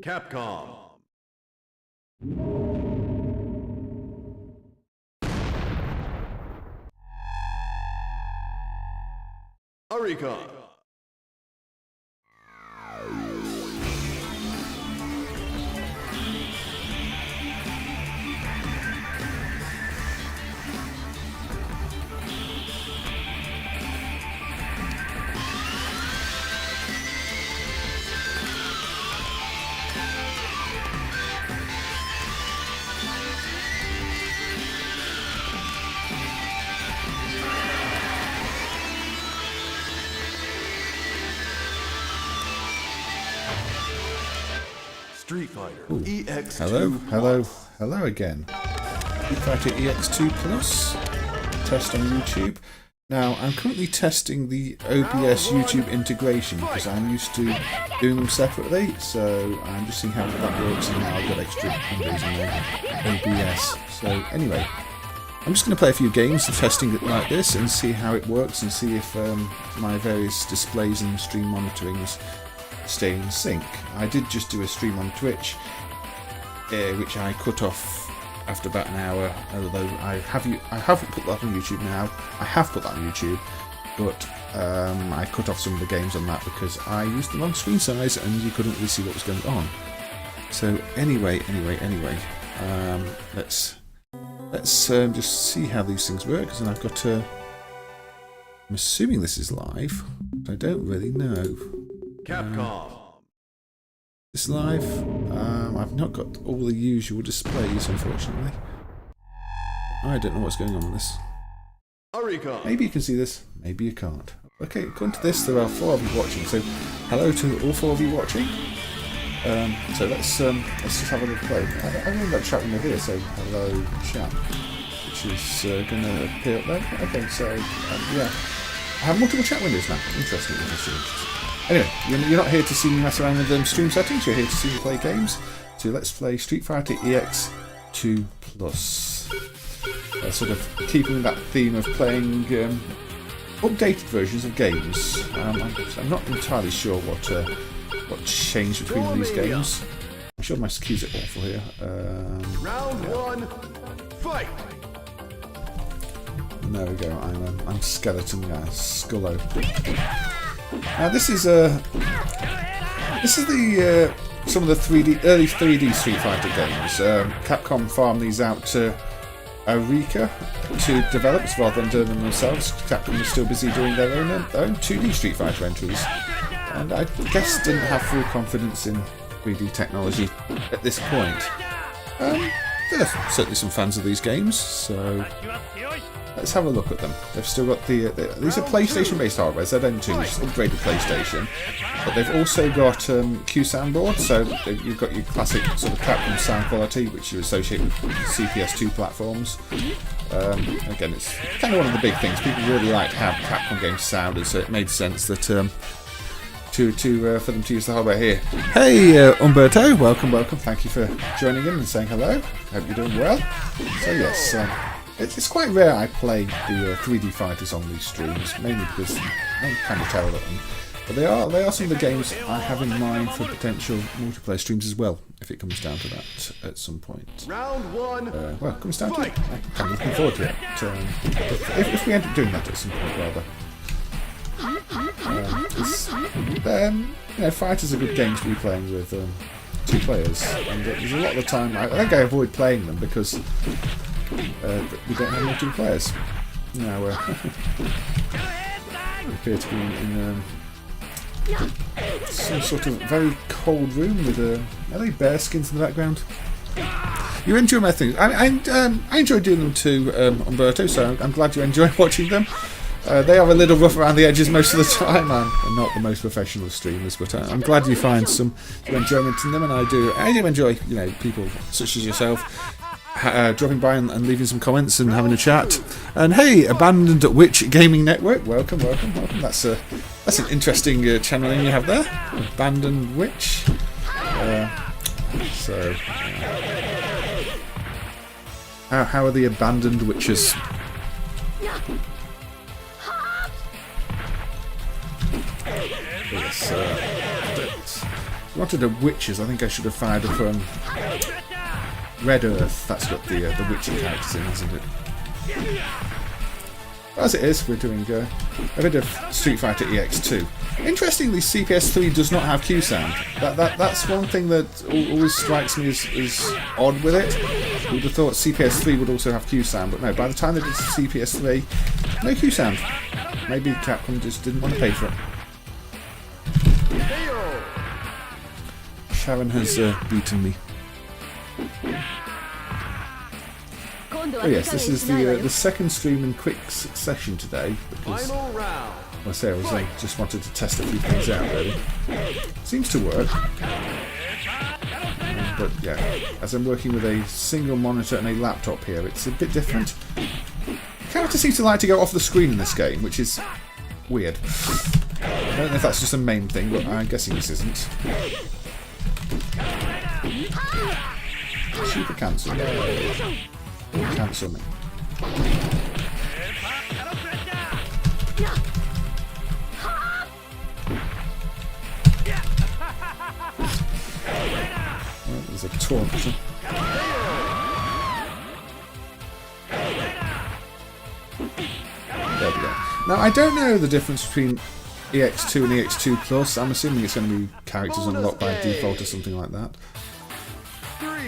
Capcom. Arika. Street Fighter EX2 Hello again. Street Fighter EX2 Plus test on YouTube. Now I'm currently testing the OBS YouTube integration because I'm used to doing them separately, so I'm just seeing how that works, and now I've got extra windows in OBS. So anyway, I'm just going to play a few games of testing it like this and see how it works and see if my various displays and stream monitorings stay in sync. I did just do a stream on Twitch, which I cut off after about an hour, although I haven't put that on YouTube now. I have put that on YouTube, but I cut off some of the games on that because I used the wrong screen size and you couldn't really see what was going on. So anyway, let's just see how these things work, and I've got I'm assuming this is live, but I don't really know. Capcom. This live. I've not got all the usual displays, unfortunately. I don't know what's going on with this. Arika. Maybe you can see this, maybe you can't. Okay, according to this, there are 4 of you watching, so hello to all 4 of you watching. So let's just have a little play. I've only got chat window here, so hello chat, which is going to appear up there. Okay, so yeah, I have multiple chat windows now. Interesting. Anyway, you're not here to see me mess around with them stream settings, you're here to see me play games. So let's play Street Fighter EX2 Plus. Sort of keeping that theme of playing updated versions of games. I'm not entirely sure what changed between these games. I'm sure my keys are awful here. Round 1, fight! There we go, I'm Skeleton Skullo. Now this is the some of the early 3D Street Fighter games. Capcom farmed these out to Arika to develop rather than doing them themselves. Capcom was still busy doing their own 2D Street Fighter entries, and I guess didn't have full confidence in 3D technology at this point. There are certainly some fans of these games, so let's have a look at them. They've still got these are PlayStation-based hardware, ZN2, which is upgraded PlayStation, but they've also got Q soundboard, so you've got your classic sort of Capcom sound quality, which you associate with CPS2 platforms. Again, it's kind of one of the big things. People really like how Capcom games sounded, so it made sense that for them to use the hardware here. Hey, Umberto, welcome. Thank you for joining in and saying hello. Hope you're doing well. So yes, it's quite rare I play the 3D fighters on these streams, mainly because I'm kind of terrible at them. But they are some of the games I have in mind for potential multiplayer streams as well, if it comes down to that at some point. Round 1. Well, it comes down to it. I'm kind of looking forward to it. If we end up doing that at some point, rather. Fighters are good games to be playing with 2 players, and there's a lot of the time I think I avoid playing them because we don't have multiple players. Now we appear to be in some sort of very cold room with are they bear skins in the background? You enjoy my things. I enjoy doing them too, Umberto, so I'm glad you enjoy watching them. They are a little rough around the edges most of the time. I'm not the most professional streamers, but I'm glad you find some enjoyment in them, and I do enjoy people such as yourself dropping by and leaving some comments and having a chat. And hey, Abandoned Witch Gaming Network, welcome. That's an interesting channeling you have there, Abandoned Witch. How are the abandoned witches? Yes, wanted a Witches, I think I should have fired up Red Earth. That's got the Witcher characters in, hasn't it? As it is, we're doing a bit of Street Fighter EX2. Interestingly, CPS3 does not have Q-Sound. That's one thing that always strikes me as odd with it. We would have thought CPS3 would also have Q-Sound, but no, by the time they did CPS3, no Q-Sound. Maybe Capcom just didn't want to pay for it. Sharon has beaten me. Oh yes, this is the second stream in quick succession today, because I say I just wanted to test a few things out really. Seems to work. But yeah, as I'm working with a single monitor and a laptop here, it's a bit different. Characters seem to like to go off the screen in this game, which is weird. I don't know if that's just a MAME thing, but I'm guessing this isn't. Super cancel. Cancel me. Well, there's a taunt. There we go. Now, I don't know the difference between EX2 and EX2 Plus. I'm assuming it's going to be characters unlocked by default or something like that.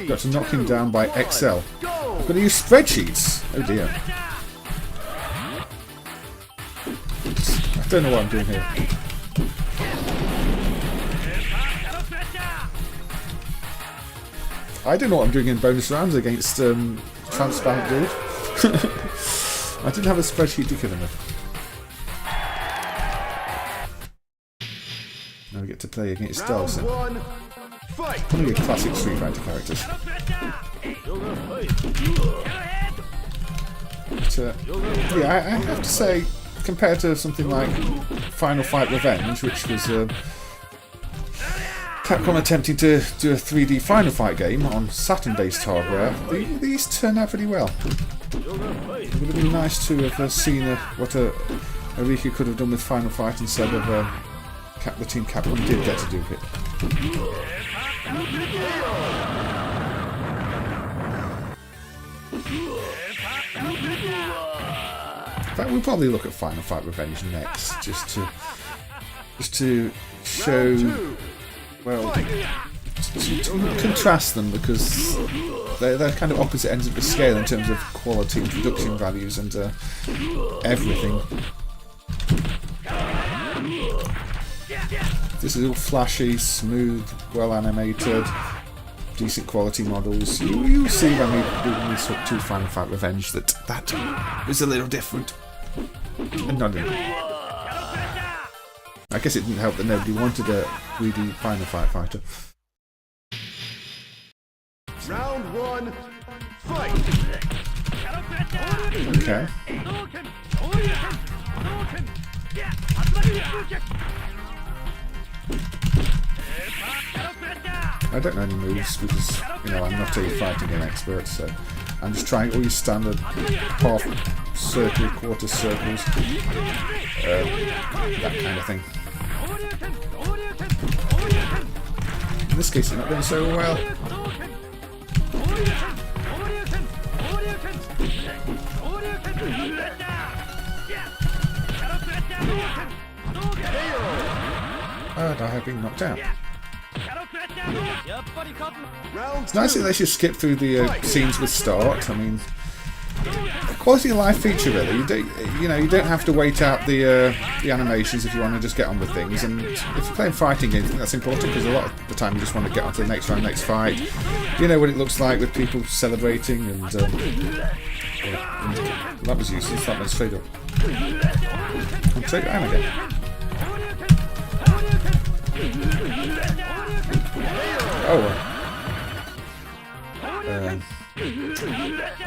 Got to knock him down by XL. I've got to use spreadsheets. Oh dear. I don't know what I'm doing here. I don't know what I'm doing in bonus rounds against Transparent Dude. I didn't have a spreadsheet to kill him with. Now we get to play against Dalson. One of your classic Street Fighter characters. But, yeah, I have to say, compared to something like Final Fight Revenge, which was Capcom attempting to do a 3D Final Fight game on Saturn-based hardware, these turn out pretty well. It would have been nice to have seen what Arika could have done with Final Fight instead of the team Capcom did get to do with it. In fact, we'll probably look at Final Fight Revenge next, just to show, well, to contrast them, because they're kind of opposite ends of the scale in terms of quality and production values and everything. This is all flashy, smooth, well animated, decent quality models. You'll see when we swap to Final Fight Revenge that is a little different. And not enough. I guess it didn't help that nobody wanted a 3D Final Fight fighter. Round one, fight! Okay. I don't know any moves because, you know, I'm not a fighting game expert, so I'm just trying all your standard half circle, quarter circles, that kind of thing. In this case, it's not going so well. And I have been knocked out. It's nice that they should skip through the scenes with start. I mean, a quality of life feature really. You don't have to wait out the animations if you want to just get on with things. And if you're playing fighting games, I think that's important because a lot of the time you just want to get on to the next round, next fight. You know what it looks like with people celebrating and that was useless. That went straight up. And straight down again. Oh,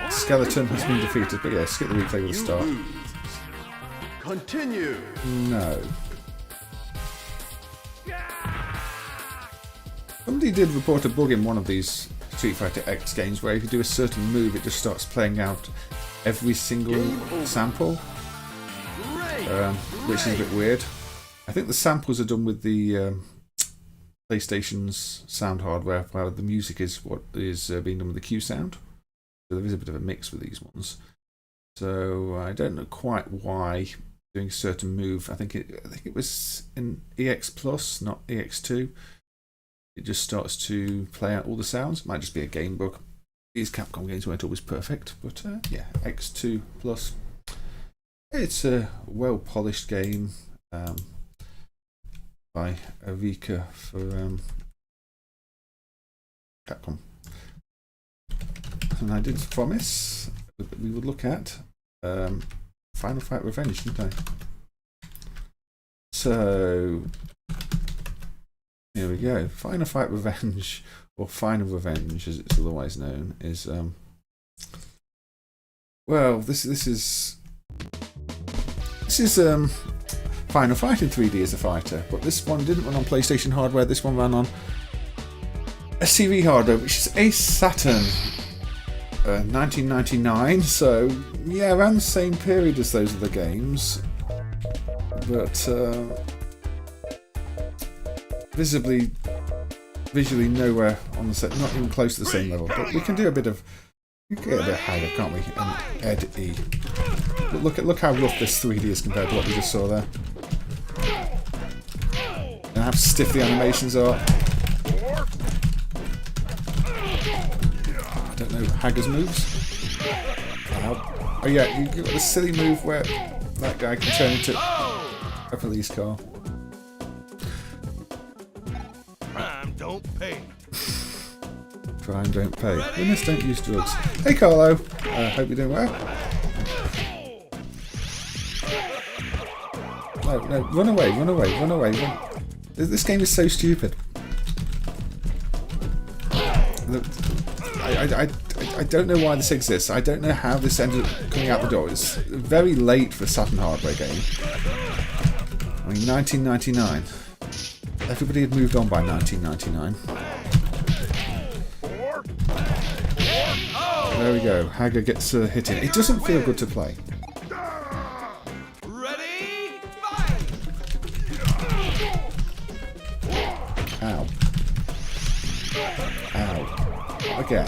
Skeleton has been defeated, but yeah, skip the replay with the start. Continue. No. Somebody did report a bug in one of these Street Fighter X games where if you do a certain move, it just starts playing out every single sample, which is a bit weird. I think the samples are done with the PlayStation's sound hardware, where the music is what is being done with the Q sound. So there is a bit of a mix with these ones. So I don't know quite why doing a certain move. I think it was in EX Plus, not EX2. It just starts to play out all the sounds. It might just be a game bug. These Capcom games weren't always perfect, but yeah, X2 Plus. It's a well polished game by Eureka for Capcom. And I did promise that we would look at Final Fight Revenge, didn't I? So here we go. Final Fight Revenge, or Final Revenge as it's otherwise known, is well, this is Final Fight in 3D as a fighter, but this one didn't run on PlayStation hardware. This one ran on a CV hardware, which is a Saturn, 1999. So yeah, around the same period as those other games, but visually nowhere on the set, not even close to the same level. But we can do a bit of, Haga, can't we? And Ed E. But look how rough this 3D is compared to what we just saw there. And how stiff the animations are. I don't know Haga's moves. Oh yeah, you got the silly move where that guy can turn into a police car. Crime don't pay. Crime don't pay. Winners don't use drugs. Hey Carlo, hope you're doing well. No, run away. This game is so stupid. I don't know why this exists. I don't know how this ended up coming out the door. It's very late for a Saturn hardware game. I mean, 1999. Everybody had moved on by 1999. There we go. Haga gets hit in. It doesn't feel good to play. Ready, fight! Ow. Ow. Again.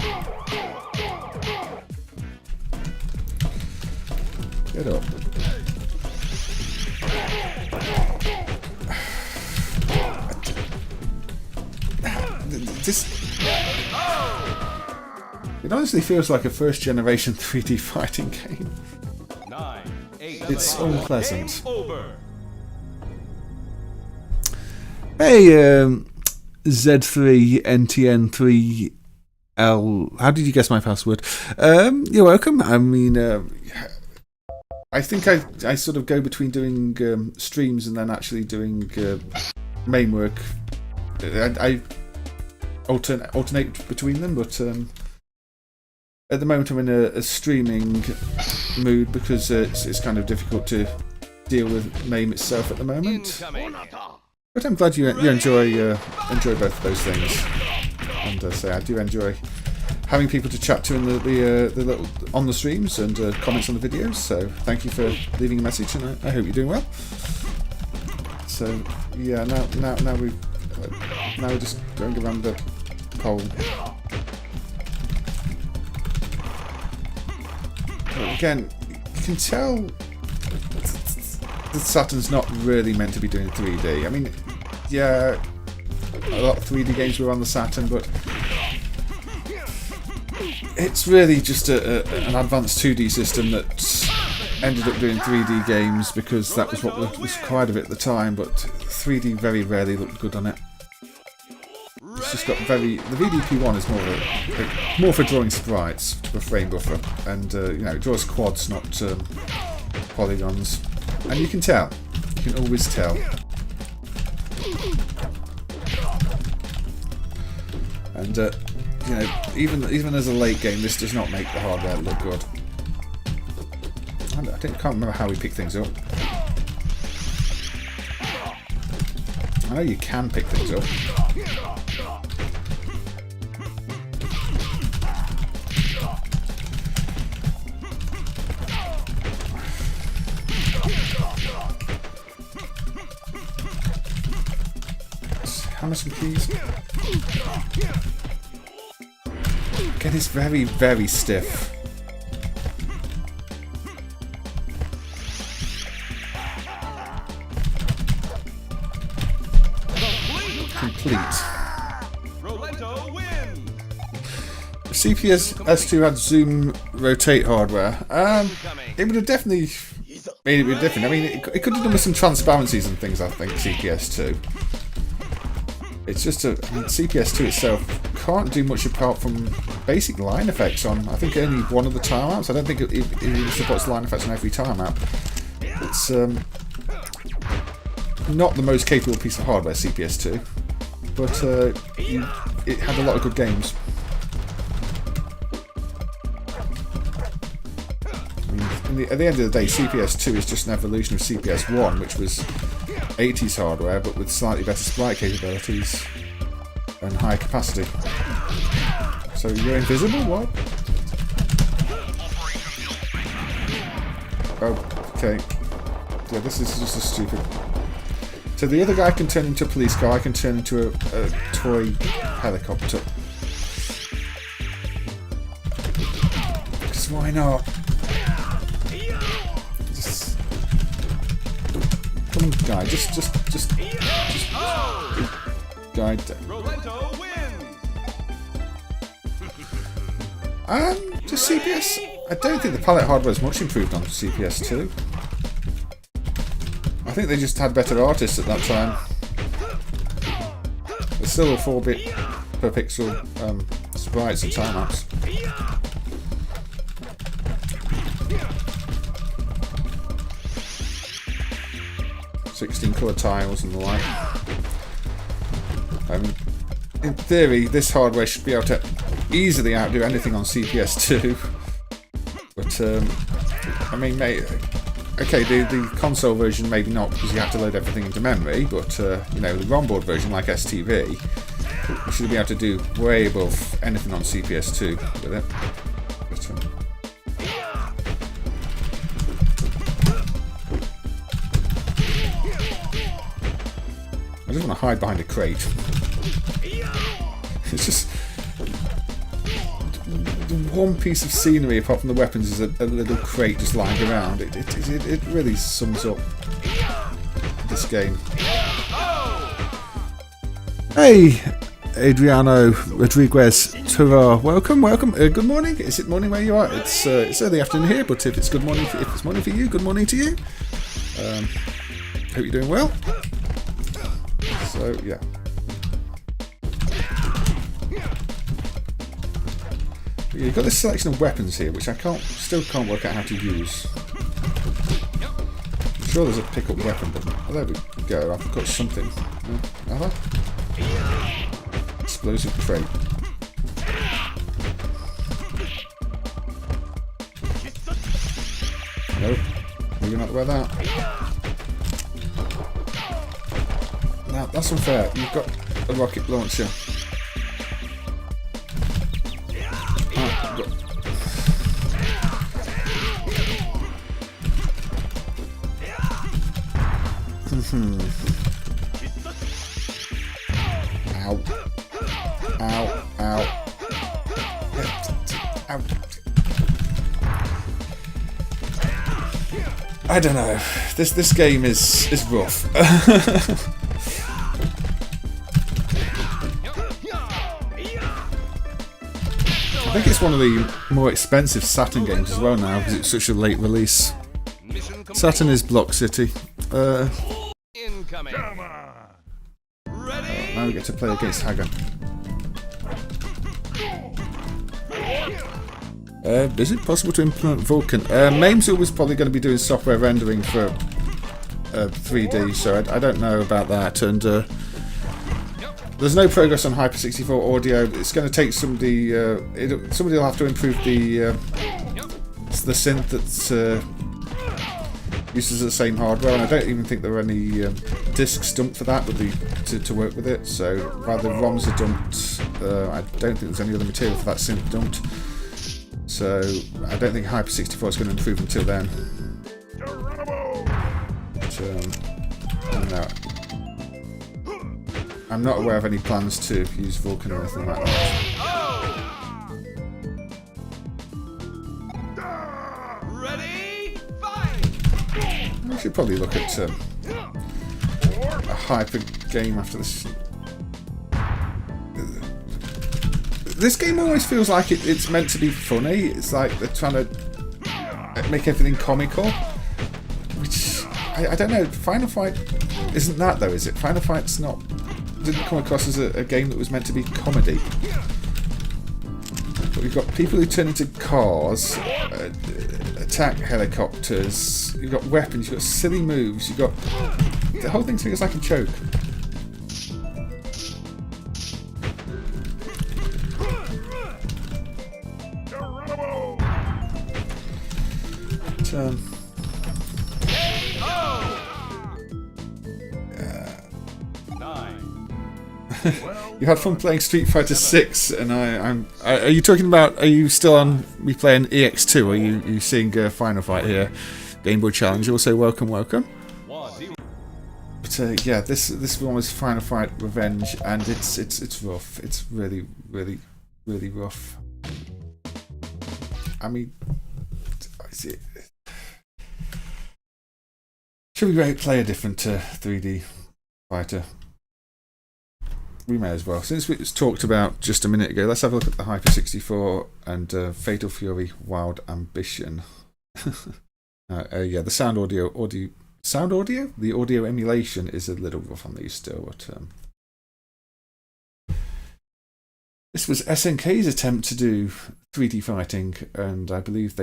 Get up. It honestly feels like a first generation 3D fighting game. 9, 8, It's unpleasant. Hey, Z3NTN3L. How did you guess my password? You're welcome. I mean, I think I sort of go between doing streams and then actually doing main work. I alternate between them, but at the moment I'm in a streaming mood because it's kind of difficult to deal with MAME itself at the moment. But I'm glad you enjoy both of those things, and say I do enjoy having people to chat to in the little on the streams and comments on the videos. So thank you for leaving a message, and I hope you're doing well. So yeah, now we're just going around the pole. But again, you can tell the Saturn's not really meant to be doing 3D. I mean, yeah, a lot of 3D games were on the Saturn, but it's really just an advanced 2D system that ended up doing 3D games because that was what was required of it at the time, but 3D very rarely looked good on it. It's just got the VDP1 is more for drawing sprites to a frame buffer, and it draws quads, not polygons. And you can tell. You can always tell. And even as a late game, this does not make the hardware look good. I can't remember how we pick things up. I know you can pick things up. hammer some keys. Again, it's very, very stiff. Complete. Rolento wins. If CPS S2 had zoom rotate hardware, it would have definitely made it a bit different. I mean, it could have done with some transparencies and things, I think, CPS2. It's just CPS2 itself can't do much apart from basic line effects on, I think, only one of the tile maps. I don't think it supports line effects on every tile map. It's not the most capable piece of hardware, CPS2, but it had a lot of good games. I mean, at the end of the day, CPS2 is just an evolution of CPS1, which was 80s hardware, but with slightly better sprite capabilities and higher capacity. So you're invisible? What? Oh, okay. Yeah, this is just a stupid... So the other guy can turn into a police car, I can turn into a toy helicopter. Because why not? Just... Come on, guy, just guide down. Rolento wins. Just CPS. I don't think the palette hardware is much improved on CPS2. I think they just had better artists at that time. There's still a 4-bit per pixel sprites and time maps. 16 colour tiles and the like. In theory, this hardware should be able to easily outdo anything on CPS2. But, I mean, okay, the console version maybe not because you have to load everything into memory, but, you know, the ROM board version like STV, you should be able to do way above anything on CPS2 with it. But, I just want to hide behind a crate. It's just one piece of scenery apart from the weapons is a little crate just lying around. It really sums up this game. Hey, Adriano Rodriguez Turar, welcome. Good morning. Is it morning where you are? It's early afternoon here, but if it's morning for you, good morning to you. Hope you're doing well. So yeah. You've got this selection of weapons here, which I still can't work out how to use. I'm sure there's a pick up weapon button. Oh, there we go. I've got something. Have I? Explosive crate. Nope. Moving out the way of that. Now, that's unfair. You've got a rocket launcher. Ow. Ow. Ow. Ow. I don't know. This game is rough. I think it's one of the more expensive Saturn games as well now because it's such a late release. Saturn is Block City. Incoming. Ready? Now we get to play against Hagan. Is it possible to implement Vulkan? MAME's always probably going to be doing software rendering for 3D, so I don't know about that. And there's no progress on Hyper 64 audio. It's going to take somebody. Somebody will have to improve the synth that uses the same hardware, and I don't even think there are any discs dumped for that to work with it. So while the ROMs are dumped, I don't think there's any other material for that synth dumped. So I don't think Hyper 64 is going to improve until then. But, I don't know. I'm not aware of any plans to use Vulcan or anything like that. Ready, fight! We should probably look at a hyper game after this. This game always feels like it's meant to be funny. It's like they're trying to make everything comical. Which, I don't know. Final Fight isn't that though, is it? Final Fight's not... didn't come across as a game that was meant to be comedy. But we've got people who turn into cars, attack helicopters, you've got weapons, you've got silly moves, you've got... the whole thing feels like a joke. But, you had fun playing Street Fighter 6, and are you talking about? Are you still on? We playing EX2? Are you seeing Final Fight here? Game Boy Challenge. Also, welcome. But yeah, this one was Final Fight Revenge, and it's rough. It's really rough. I mean, should we play a different 3D fighter? We may as well. Since it was talked about just a minute ago, let's have a look at the Hyper 64 and Fatal Fury Wild Ambition. Yeah, the sound audio. The audio emulation is a little rough on these still. But, this was SNK's attempt to do 3D fighting, and I believe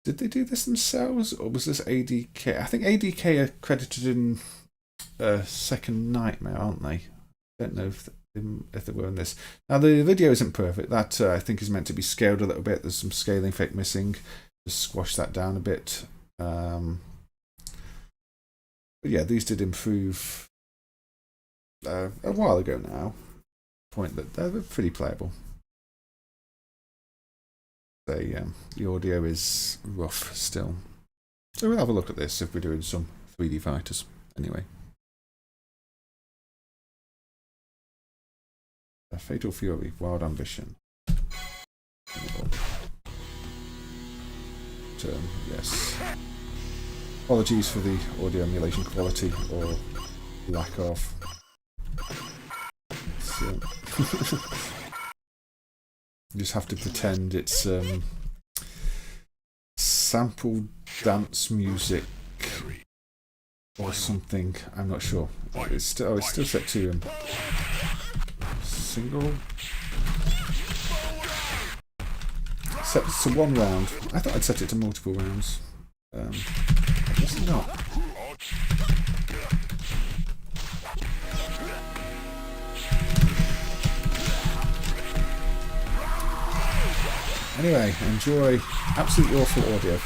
did they do this themselves, or was this ADK? I think ADK are credited in Second Nightmare, aren't they? I don't know if they were in this. Now the video isn't perfect. That I think is meant to be scaled a little bit. There's some scaling effect missing. Just squash that down a bit. But yeah, these did improve a while ago now. Point that they're pretty playable. The audio is rough still. So we'll have a look at this if we're doing some 3D fighters. Anyway. Fatal Fury, Wild Ambition. Yes. Apologies for the audio emulation quality or lack of. You just have to pretend it's sample dance music or something. I'm not sure. It's still set to single. Set to one round. I thought I'd set it to multiple rounds. I guess not. Anyway, enjoy absolutely awful audio.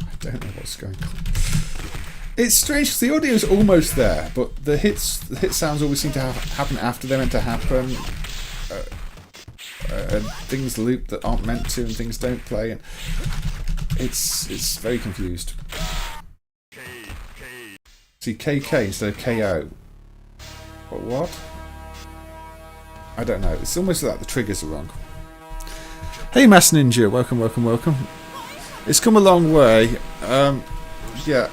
I don't know what's going on. It's strange because the audio is almost there, but the hit sounds always seem to happen after they're meant to happen. Things loop that aren't meant to, and things don't play, and it's very confused. See, KK instead of KO. But what? I don't know. It's almost like the triggers are wrong. Hey, Mass Ninja, welcome. It's come a long way. Yeah.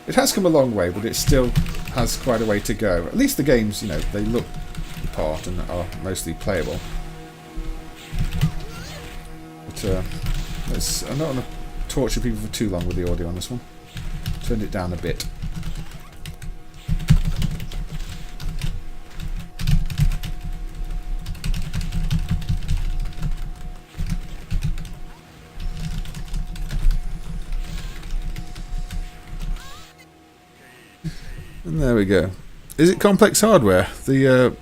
It has come a long way, but it still has quite a way to go. At least the games, you know, they look the part and are mostly playable. But I'm not going to torture people for too long with the audio on this one. Turned it down a bit. And there we go. Is it complex hardware? The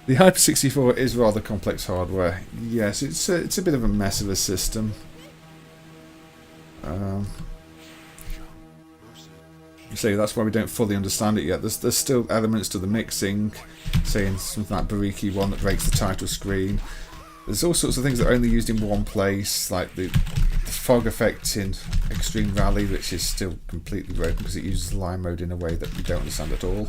the Hyper 64 is rather complex hardware. Yes, it's a bit of a mess of a system. So that's why we don't fully understand it yet. There's still elements to the mixing, saying something like Buriki 1 that breaks the title screen. There's all sorts of things that are only used in one place, like the fog effect in Extreme Rally, which is still completely broken because it uses line mode in a way that you don't understand at all.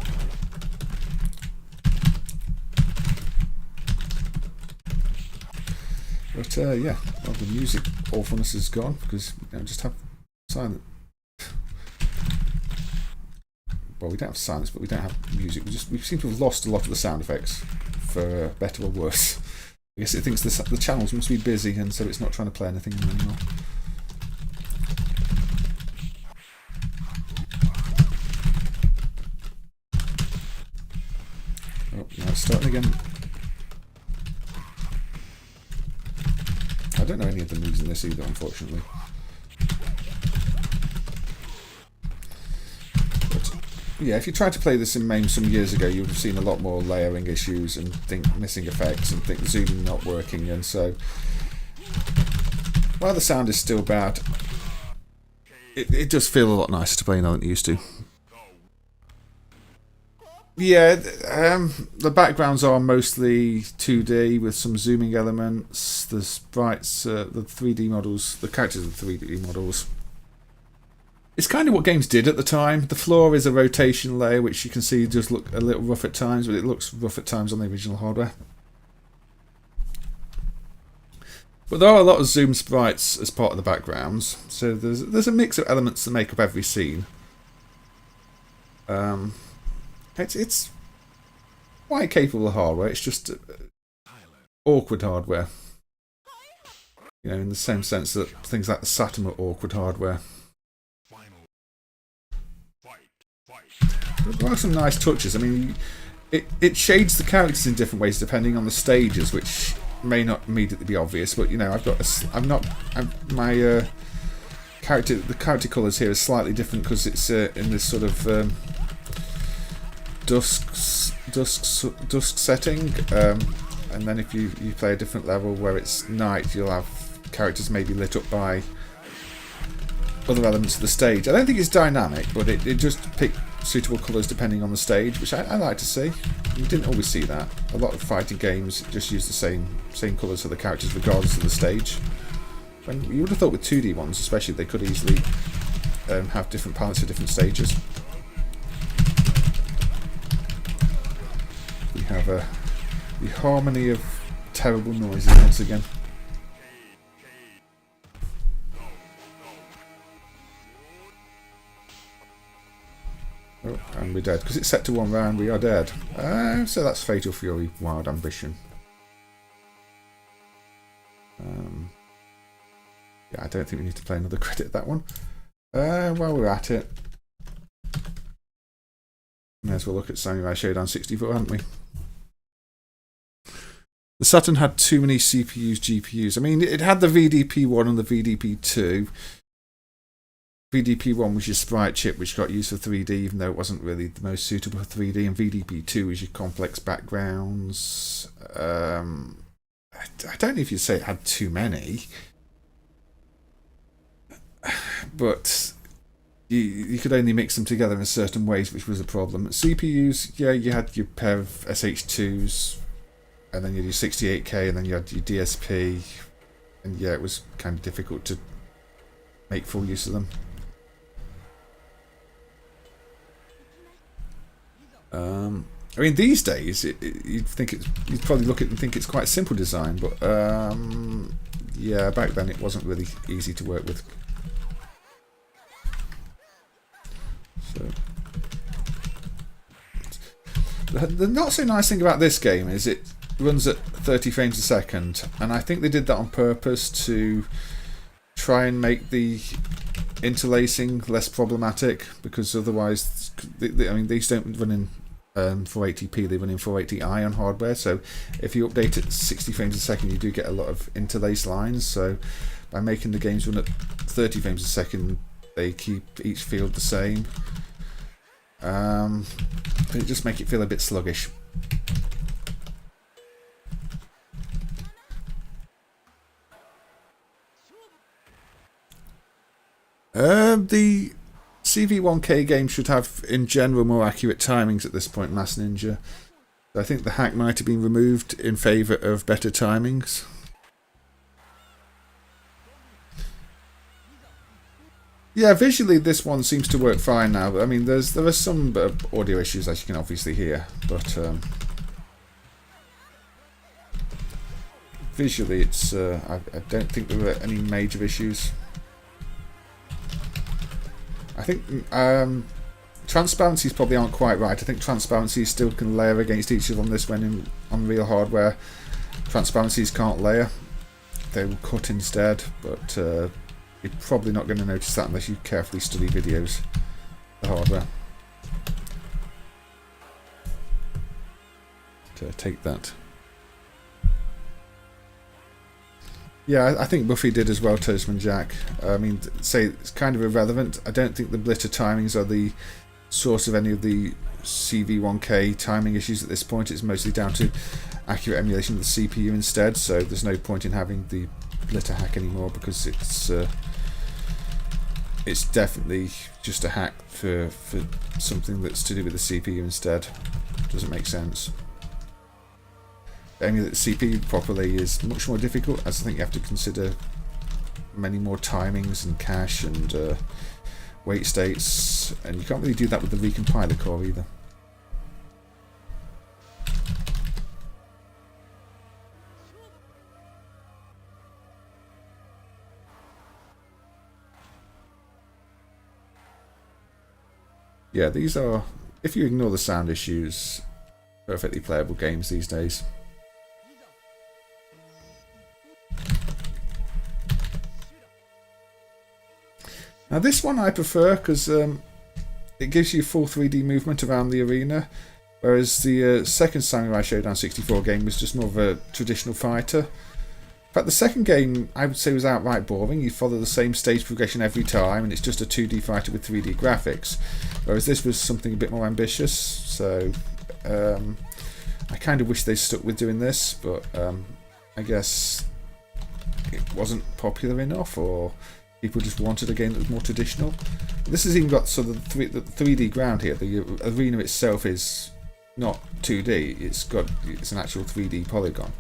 But yeah, well, the music awfulness is gone because just have silent. Well, we don't have silence, but we don't have music. We seem to have lost a lot of the sound effects, for better or worse. I guess it thinks the channels must be busy, and so it's not trying to play anything anymore. Oh, now it's starting again. I don't know any of the moves in this either, unfortunately. But, yeah, if you tried to play this in MAME some years ago, you would have seen a lot more layering issues and missing effects and zooming not working, and so while the sound is still bad, it does feel a lot nicer to play now than it used to. Yeah, the backgrounds are mostly 2D with some zooming elements. The sprites, the 3D models, the characters are 3D models. It's kind of what games did at the time. The floor is a rotation layer, which you can see does look a little rough at times, but it looks rough at times on the original hardware. But there are a lot of zoom sprites as part of the backgrounds, so there's a mix of elements that make up every scene. It's quite capable of hardware. It's just awkward hardware. In the same sense that things like the Saturn were awkward hardware. There are some nice touches. I mean, it shades the characters in different ways depending on the stages, which may not immediately be obvious. But my character, the character colours here is slightly different because it's in this sort of dusk setting, and then if you play a different level where it's night, you'll have characters maybe lit up by other elements of the stage. I don't think it's dynamic, but it just picks suitable colours depending on the stage, which I like to see. You didn't always see that. A lot of fighting games just use the same colours for the characters regardless of the stage. When you would have thought with 2D ones especially they could easily have different palettes for different stages. We have the harmony of terrible noises once again. Oh, and we're dead. Because it's set to 1 round, we are dead. So that's Fatal Fury, Wild Ambition. Yeah, I don't think we need to play another credit at that one. While we're at it, may as well look at Samurai Shodown 64, haven't we? The Saturn had too many CPUs, GPUs. I mean, it had the VDP1 and the VDP2. VDP1 was your sprite chip, which got used for 3D, even though it wasn't really the most suitable for 3D. And VDP2 was your complex backgrounds. I don't know if you'd say it had too many, but you could only mix them together in certain ways, which was a problem. CPUs, yeah, you had your pair of SH2s, and then you had your 68K, and then you had your DSP, and yeah, it was kind of difficult to make full use of them. I mean, these days, you'd probably look at it and think it's quite simple design, but yeah, back then it wasn't really easy to work with. So, the not so nice thing about this game is it runs at 30 frames a second, and I think they did that on purpose to try and make the interlacing less problematic, because otherwise, I mean, these don't run in 480p, they run in 480i on hardware, so if you update at 60 frames a second you do get a lot of interlaced lines. So by making the games run at 30 frames a second they keep each field the same. They just make it feel a bit sluggish. The CV1K game should have, in general, more accurate timings at this point, Mass Ninja. I think the hack might have been removed in favour of better timings. Yeah, visually this one seems to work fine now. I mean, there are some audio issues, as you can obviously hear, but visually it's. I don't think there were any major issues. I think transparencies probably aren't quite right. I think transparencies still can layer against each other on this when on real hardware. Transparencies can't layer. They will cut instead, but you're probably not going to notice that unless you carefully study videos, the hardware. To take that. Yeah, I think Buffy did as well, Toastman Jack. I mean, say it's kind of irrelevant. I don't think the blitter timings are the source of any of the CV1K timing issues at this point. It's mostly down to accurate emulation of the CPU instead, so there's no point in having the blitter hack anymore because it's definitely just a hack for something that's to do with the CPU instead. Doesn't make sense. Emulate the CPU properly is much more difficult, as I think you have to consider many more timings and cache and wait states, and you can't really do that with the recompiler core either. Yeah, these are, if you ignore the sound issues, perfectly playable games these days. Now this one I prefer because it gives you full 3D movement around the arena, whereas the second Samurai Shodown 64 game was just more of a traditional fighter. In fact, the second game I would say was outright boring. You follow the same stage progression every time, and it's just a 2D fighter with 3D graphics, whereas this was something a bit more ambitious. So I kind of wish they stuck with doing this, but I guess it wasn't popular enough, or people just wanted a game that was more traditional. This has even got sort of the 3D ground here. The arena itself is not 2D. It's an actual 3D polygon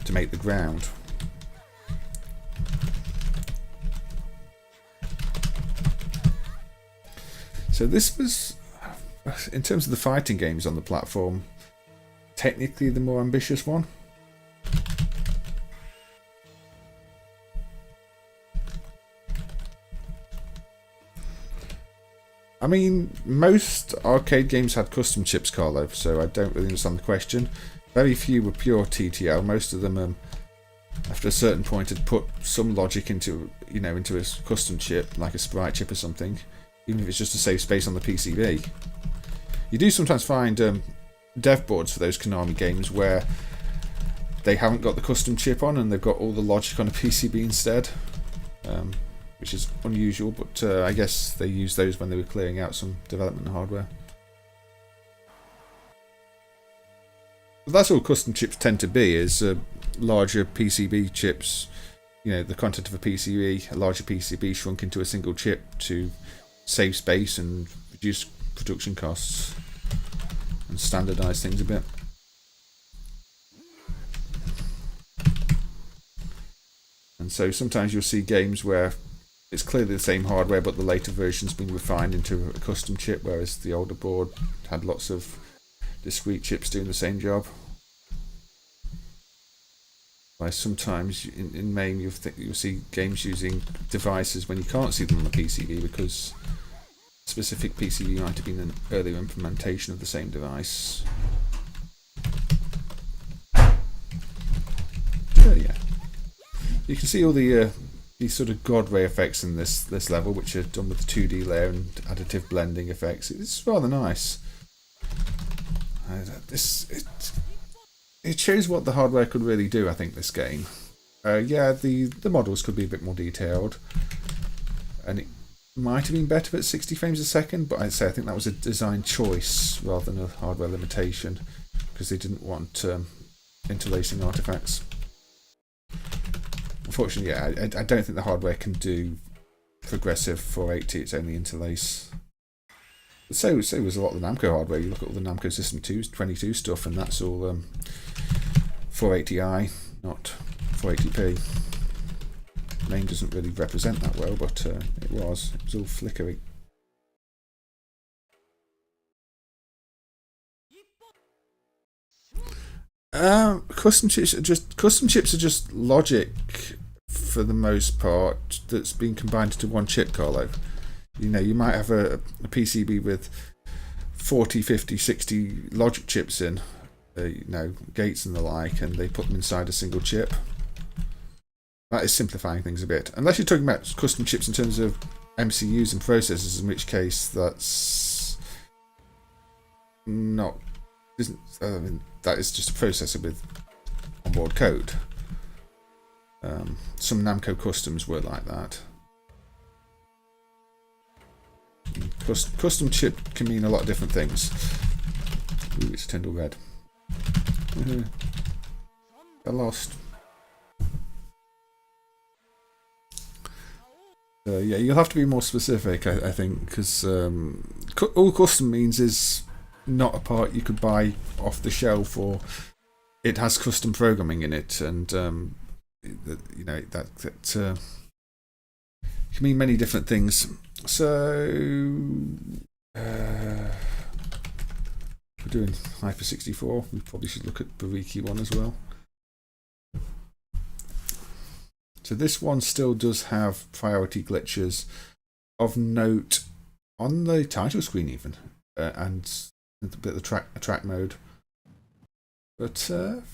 to make the ground. So this was, in terms of the fighting games on the platform, technically the more ambitious one. I mean, most arcade games had custom chips, Carlo, so I don't really understand the question. Very few were pure TTL. Most of them, after a certain point, had put some logic into a custom chip, like a sprite chip or something, even if it's just to save space on the PCB. You do sometimes find dev boards for those Konami games where they haven't got the custom chip on and they've got all the logic on a PCB instead, which is unusual, but I guess they used those when they were clearing out some development hardware. But that's all custom chips tend to be, is larger PCB chips, the content of a PCB, a larger PCB shrunk into a single chip to save space and reduce production costs and standardise things a bit. And so sometimes you'll see games where it's clearly the same hardware, but the later version's been refined into a custom chip, whereas the older board had lots of discrete chips doing the same job. Like sometimes in MAME you'll see games using devices when you can't see them on the PCB because a specific PCB might have been an earlier implementation of the same device. Yeah. You can see all the these sort of God ray effects in this level, which are done with the 2D layer and additive blending effects. It's rather nice. It shows what the hardware could really do, I think, this game. Yeah, the models could be a bit more detailed, and it might have been better at 60 frames a second, but I'd say I think that was a design choice rather than a hardware limitation, because they didn't want interlacing artifacts. Unfortunately, yeah, I don't think the hardware can do progressive 480, it's only interlace. But so was a lot of the Namco hardware. You look at all the Namco System 22 stuff, and that's all 480i, not 480p. MAME doesn't really represent that well, but it was all flickery. Custom chips are just logic for the most part that's been combined into one chip, Carlo. You know, you might have a PCB with 40, 50, 60 logic chips in, you know, gates and the like, and they put them inside a single chip. That is simplifying things a bit. Unless you're talking about custom chips in terms of MCUs and processors, in which case that's not... I mean, that is just a processor with onboard code. Some Namco customs were like that. Custom chip can mean a lot of different things. Ooh, it's turned all red. I lost. Yeah, you'll have to be more specific, I think, because all custom means is not a part you could buy off the shelf, or it has custom programming in it, and you know that can mean many different things. So we're doing Hyper 64. We probably should look at Buriki one as well. So this one still does have priority glitches of note on the title screen even, and a bit of the track mode. But for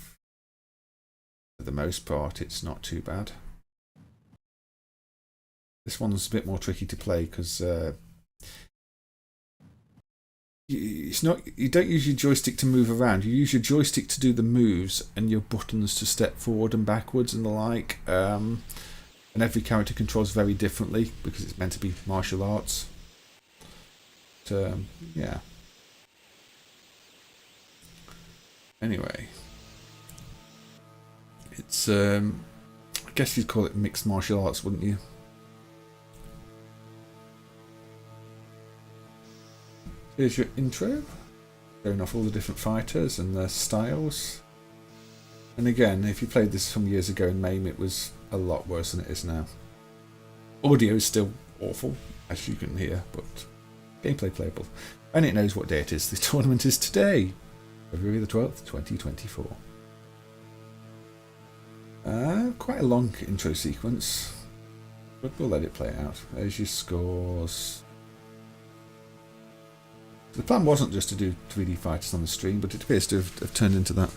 the most part, it's not too bad. This one's a bit more tricky to play because it's not. You don't use your joystick to move around. You use your joystick to do the moves, and your buttons to step forward and backwards and the like. And every character controls very differently because it's meant to be martial arts. But, yeah. Anyway, it's. I guess you'd call it mixed martial arts, wouldn't you? Here's your intro, showing off all the different fighters and their styles. And again, if you played this some years ago in MAME, it was a lot worse than it is now. Audio is still awful, as you can hear, but gameplay playable. And it knows what day it is. The tournament is today, February the 12th, 2024. Quite a long intro sequence, but we'll let it play out. There's your scores. The plan wasn't just to do 3D fighters on the stream, but it appears to have turned into that.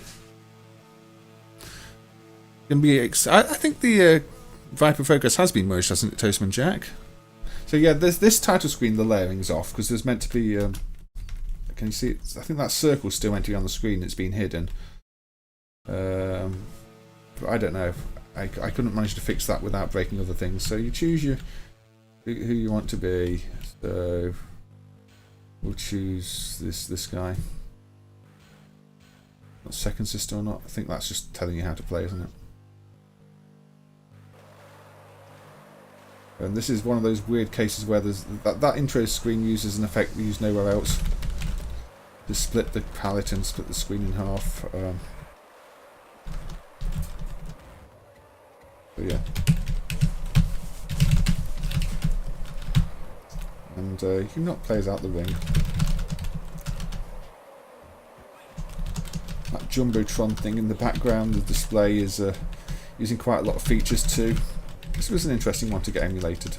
Can be I think the Viper Focus has been merged, hasn't it, Toastman Jack? So yeah, there's this title screen, the layering's off, because there's meant to be... can you see it? I think that circle's still meant to be on the screen, it's been hidden. But I don't know. I couldn't manage to fix that without breaking other things. So you choose who you want to be. So... we'll choose this guy. Not second sister or not? I think that's just telling you how to play, isn't it? And this is one of those weird cases where there's that intro screen uses an effect we use nowhere else. To split the palette and split the screen in half. So yeah. And you can knock players out the ring. That Jumbotron thing in the background, the display is using quite a lot of features too. This was an interesting one to get emulated.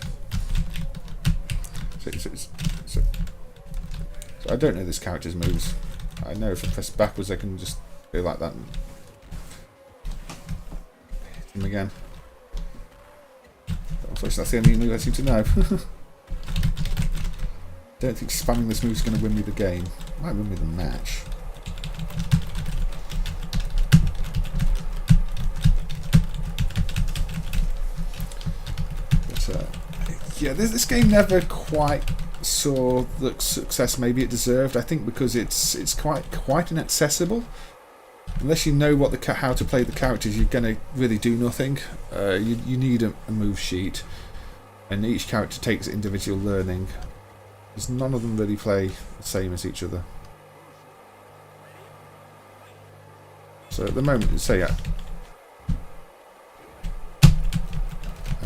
So I don't know this character's moves. I know if I press backwards I can just go like that and hit him again. But unfortunately that's the only move I seem to know. Don't think spamming this move is going to win me the game. It might win me the match. But yeah, this game never quite saw the success maybe it deserved. I think because it's quite inaccessible. Unless you know how to play the characters, you're going to really do nothing. You need a move sheet, and each character takes individual learning. Because none of them really play the same as each other. So at the moment, say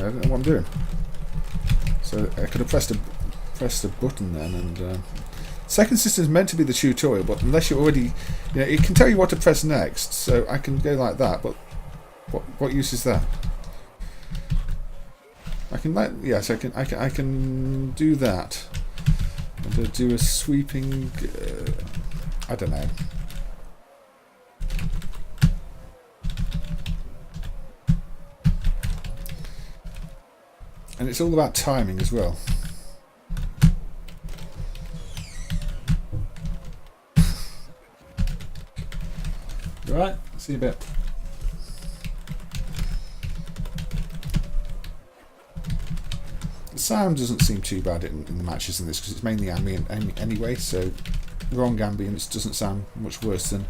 I don't know what I'm doing. So I could have pressed a button then, and second system is meant to be the tutorial, but unless you're already, it can tell you what to press next. So I can go like that, but what use is that? I can yes, I can do that. And do a sweeping. I don't know. And it's all about timing as well. Right, see you a bit. The sound doesn't seem too bad in the matches in this because it's mainly ambient anyway, so wrong ambience doesn't sound much worse than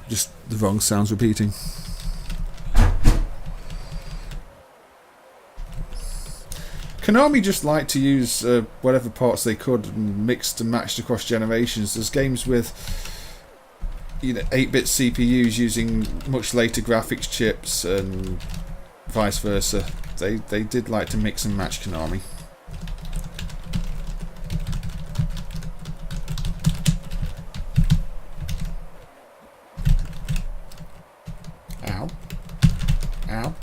just the wrong sounds repeating. Konami just like to use whatever parts they could and mixed and matched across generations. There's games with 8-bit CPUs using much later graphics chips and vice versa. They did like to mix and match, Konami. Ow. Ow.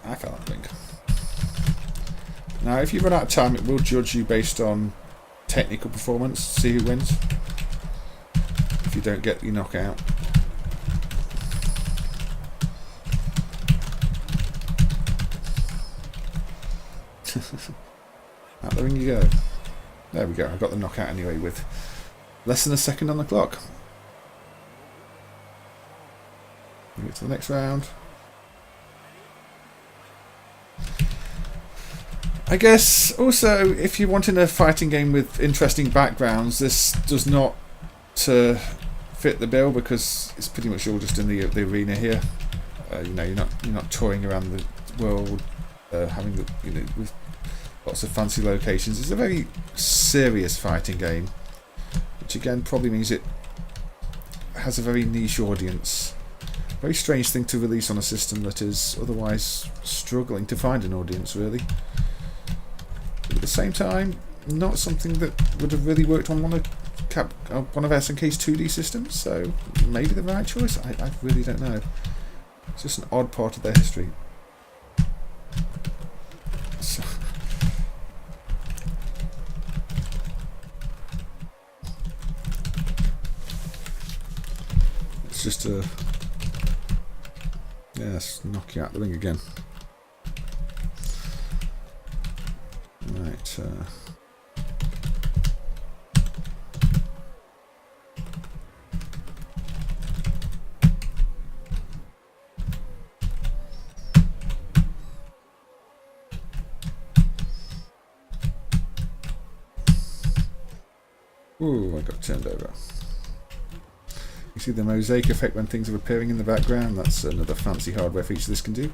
I fell, I think. Now, if you run out of time, it will judge you based on technical performance, see who wins. If you don't get your knockout. Out the ring you go. There we go, I got the knockout anyway with less than a second on the clock. Move it to the next round. I guess also if you're wanting a fighting game with interesting backgrounds, this does not fit the bill because it's pretty much all just in the arena here. You're not touring around the world, having with lots of fancy locations. It's a very serious fighting game, which again probably means it has a very niche audience. Very strange thing to release on a system that is otherwise struggling to find an audience, really. But at the same time, not something that would have really worked on one of SNK's 2D systems, so maybe the right choice? I really don't know. It's just an odd part of their history. So, it's just a... Yes, knock you out the ring again. Right. Ooh, I got turned over. You see the mosaic effect when things are appearing in the background? That's another fancy hardware feature this can do.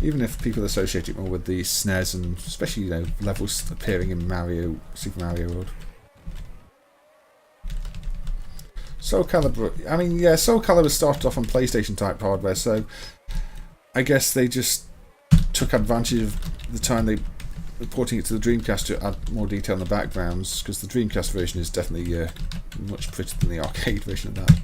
Even if people associate it more with the snares and especially levels appearing in Super Mario World. Soul Calibur, Soul Calibur started off on PlayStation type hardware, so I guess they just took advantage of the time they were porting it to the Dreamcast to add more detail in the backgrounds, because the Dreamcast version is definitely much prettier than the arcade version of that.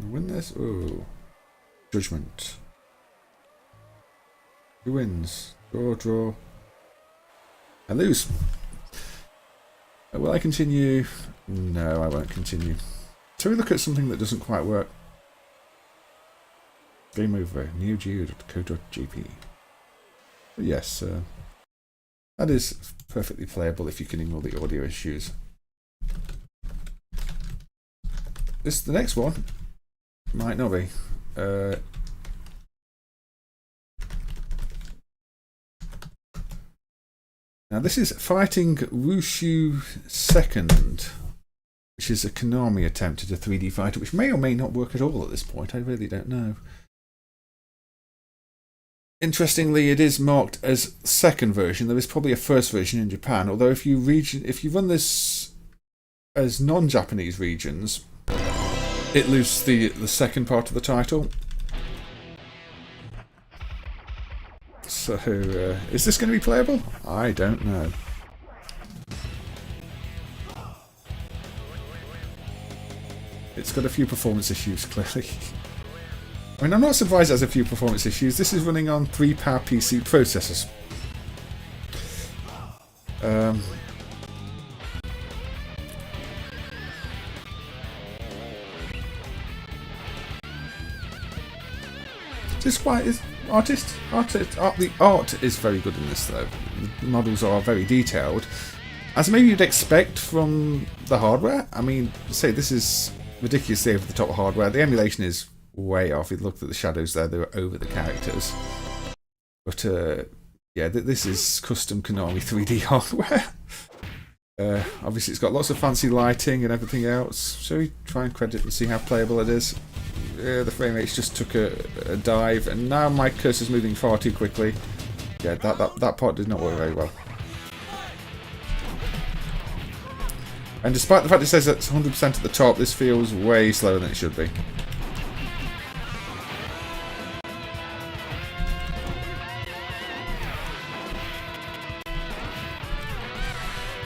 Win this? Oh, Judgment. Who wins? Draw. I lose. Will I continue? No, I won't continue. So we look at something that doesn't quite work. Game over. NeoGeo.co.jp. But yes, that is perfectly playable if you can ignore the audio issues. The next one might not be. Now this is Fighting Wu-Shu Second, which is a Konami attempt at a 3D fighter, which may or may not work at all at this point. I really don't know. Interestingly, it is marked as second version. There is probably a first version in Japan, although if you run this as non-Japanese regions, it loses the second part of the title. So, is this going to be playable? I don't know. It's got a few performance issues, clearly. I mean, I'm not surprised it has a few performance issues. This is running on 3 PowerPC processors. The art is very good in this, though. The models are very detailed, as maybe you'd expect from the hardware. I mean, say this is ridiculously over the top hardware. The emulation is way off. If you looked at the shadows there, they were over the characters. But yeah, this is custom Konami 3D hardware. Obviously, it's got lots of fancy lighting and everything else. Shall we try and credit and see how playable it is? The frame rates just took a dive, and now my cursor's moving far too quickly. Yeah, that part did not work very well. And despite the fact it says it's 100% at the top, this feels way slower than it should be.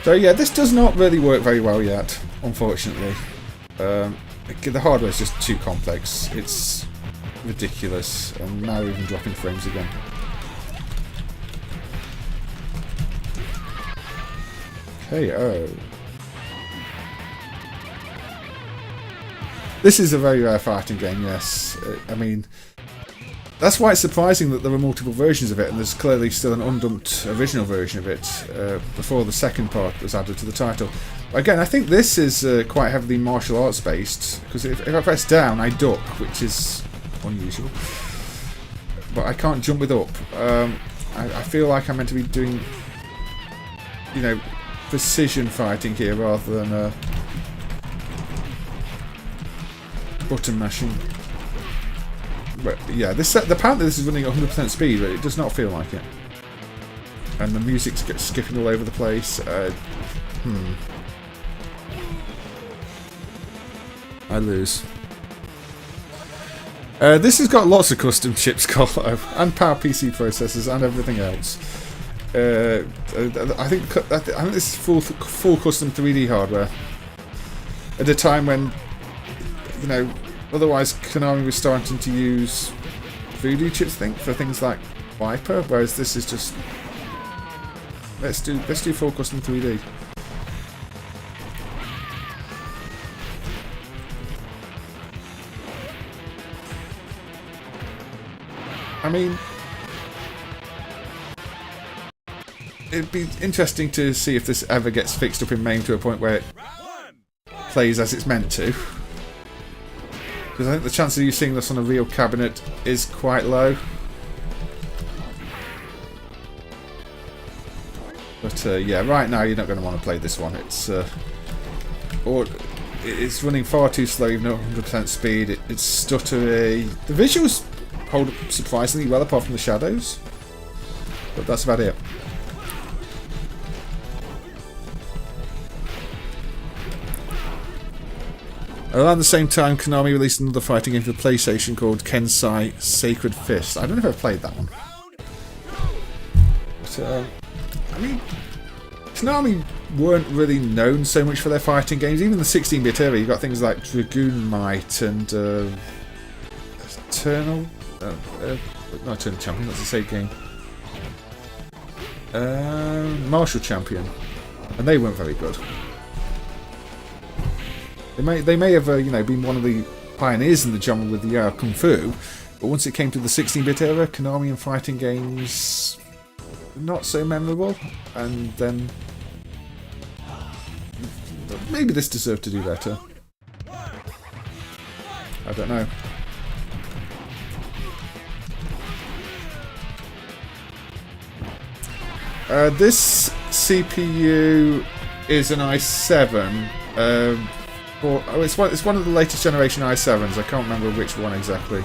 So yeah, this does not really work very well yet, unfortunately. The hardware is just too complex. It's ridiculous, and now we're even dropping frames again. KO. This is a very rare fighting game, yes. I mean, that's why it's surprising that there are multiple versions of it, and there's clearly still an undumped original version of it before the second part was added to the title. Again, I think this is quite heavily martial arts based, because if I press down, I duck, which is unusual. But I can't jump with up. I feel like I'm meant to be doing, you know, precision fighting here rather than button mashing. But yeah, apparently this is running at 100% speed, but it does not feel like it. And the music's skipping all over the place. I lose. This has got lots of custom chips, Carlo, and PowerPC processors and everything else. I think this is full custom 3D hardware at a time when, you know, otherwise Konami was starting to use voodoo chips, I think, for things like Viper, whereas this is just let's do full custom 3D. I mean, it'd be interesting to see if this ever gets fixed up in MAME to a point where it plays as it's meant to. Because I think the chance of you seeing this on a real cabinet is quite low. But yeah, right now you're not going to want to play this one. It's running far too slow, even at 100% speed. It's stuttery. The visuals hold up surprisingly well, apart from the shadows. But that's about it. Around the same time, Konami released another fighting game for the PlayStation called Kensai Sacred Fist. I don't know if I've played that one. But, I mean, Konami weren't really known so much for their fighting games. Even the 16-bit era, you got things like Dragoon Might and Eternal... not Eternal Champion, that's a Sega game. Martial Champion. And they weren't very good. They may have you know, been one of the pioneers in the genre with the Kung Fu, but once it came to the 16-bit era, Konami and fighting games not so memorable, and then maybe this deserved to do better. I don't know. This CPU is an i7. Or, oh, it's one of the latest generation i7s. I can't remember which one exactly.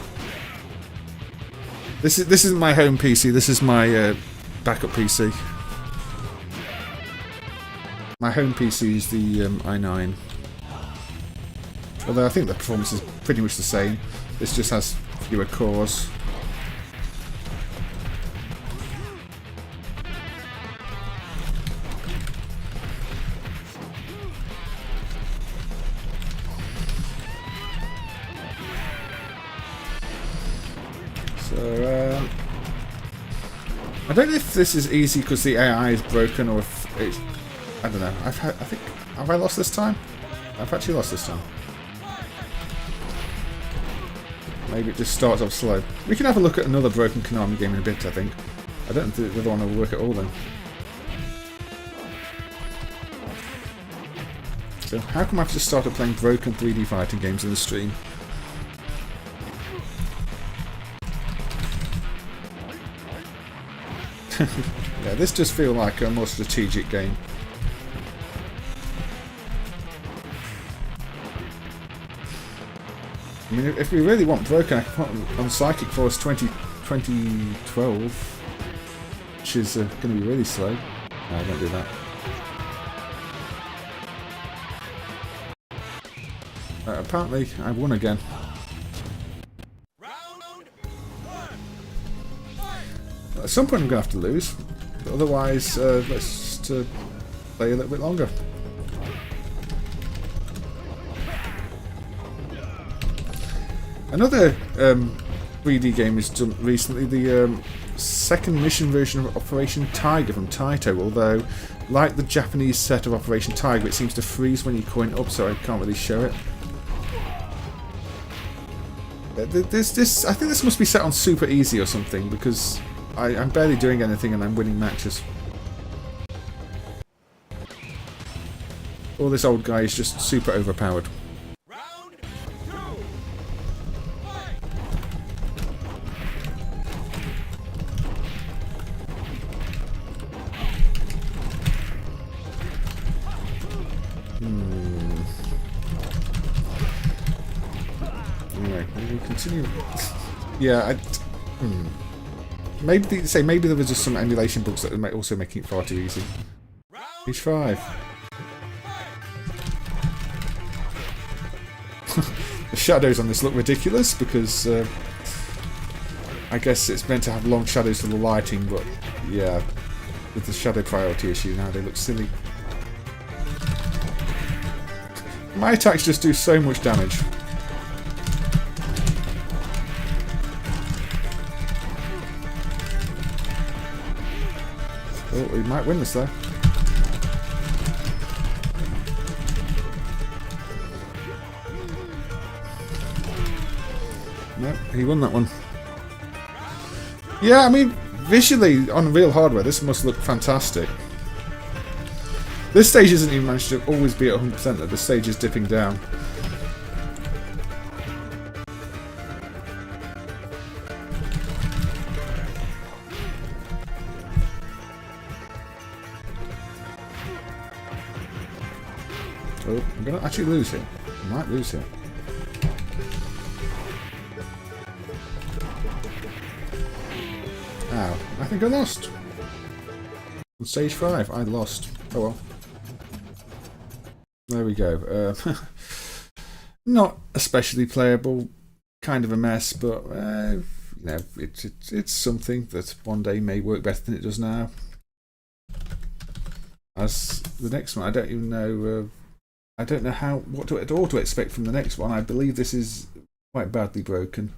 This isn't my home PC. This is my backup PC. My home PC is the i9. Although I think the performance is pretty much the same. This just has fewer cores. So, I don't know if this is easy because the AI is broken or if it's... I don't know. I think... Have I lost this time? I've actually lost this time. Maybe it just starts off slow. We can have a look at another broken Konami game in a bit, I think. I don't think the other one will work at all then. So, how come I've just started playing broken 3D fighting games in the stream? Yeah, this does feel like a more strategic game. I mean, if we really want broken, I can put on Psychic Force 2012, which is going to be really slow. No, I won't do that. Apparently, I won again. At some point I'm going to have to lose. But otherwise, let's just play a little bit longer. Another 3D game is done recently, the second mission version of Operation Tiger from Taito, although, like the Japanese set of Operation Tiger, it seems to freeze when you coin up, so I can't really show it. I think this must be set on super easy or something, because I'm barely doing anything and I'm winning matches. All this old guy is just super overpowered. Anyway, maybe we continue. Yeah, maybe there was just some emulation bugs that are also making it far too easy. Page 5. The shadows on this look ridiculous because I guess it's meant to have long shadows for the lighting, but yeah, with the shadow priority issue now they look silly. My attacks just do so much damage. Oh, we might win this though. No, he won that one. Yeah, I mean, visually, on real hardware, this must look fantastic. This stage isn't even managed to always be at 100% though, the stage is dipping down. Oh, I'm going to actually lose here. I might lose here. Ow, I think I lost. On stage 5, I lost. Oh well. There we go. Not especially playable, kind of a mess, but you know, it's something that one day may work better than it does now. As the next one, I don't even know. I don't know what to expect from the next one. I believe this is quite badly broken.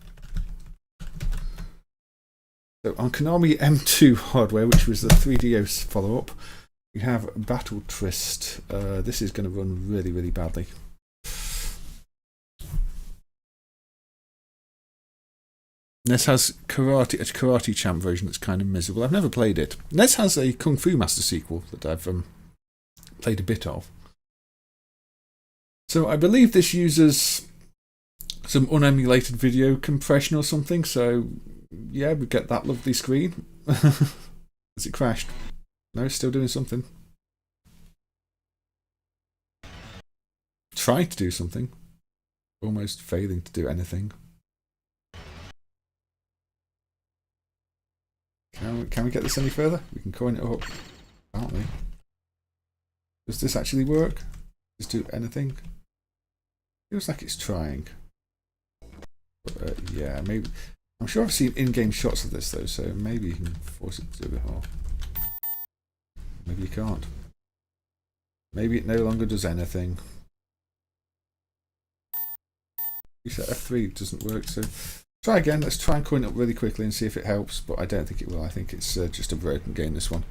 So on Konami M2 hardware, which was the 3DO follow-up, we have Battle Tryst. This is going to run really, really badly. NES has a Karate Champ version that's kind of miserable. I've never played it. NES has a Kung Fu Master sequel that I've played a bit of. So I believe this uses some unemulated video compression or something, so yeah, we get that lovely screen. Has it crashed? No, it's still doing something. trying to do something. Almost failing to do anything. Can we get this any further? We can coin it up, can't we? Does this actually work? Does it do anything? Feels like it's trying. But, yeah, maybe. I'm sure I've seen in-game shots of this though, so maybe you can force it to do a bit more. Maybe you can't. Maybe it no longer does anything. Reset F3 doesn't work, so try again. Let's try and coin it up really quickly and see if it helps, but I don't think it will. I think it's just a broken game, this one.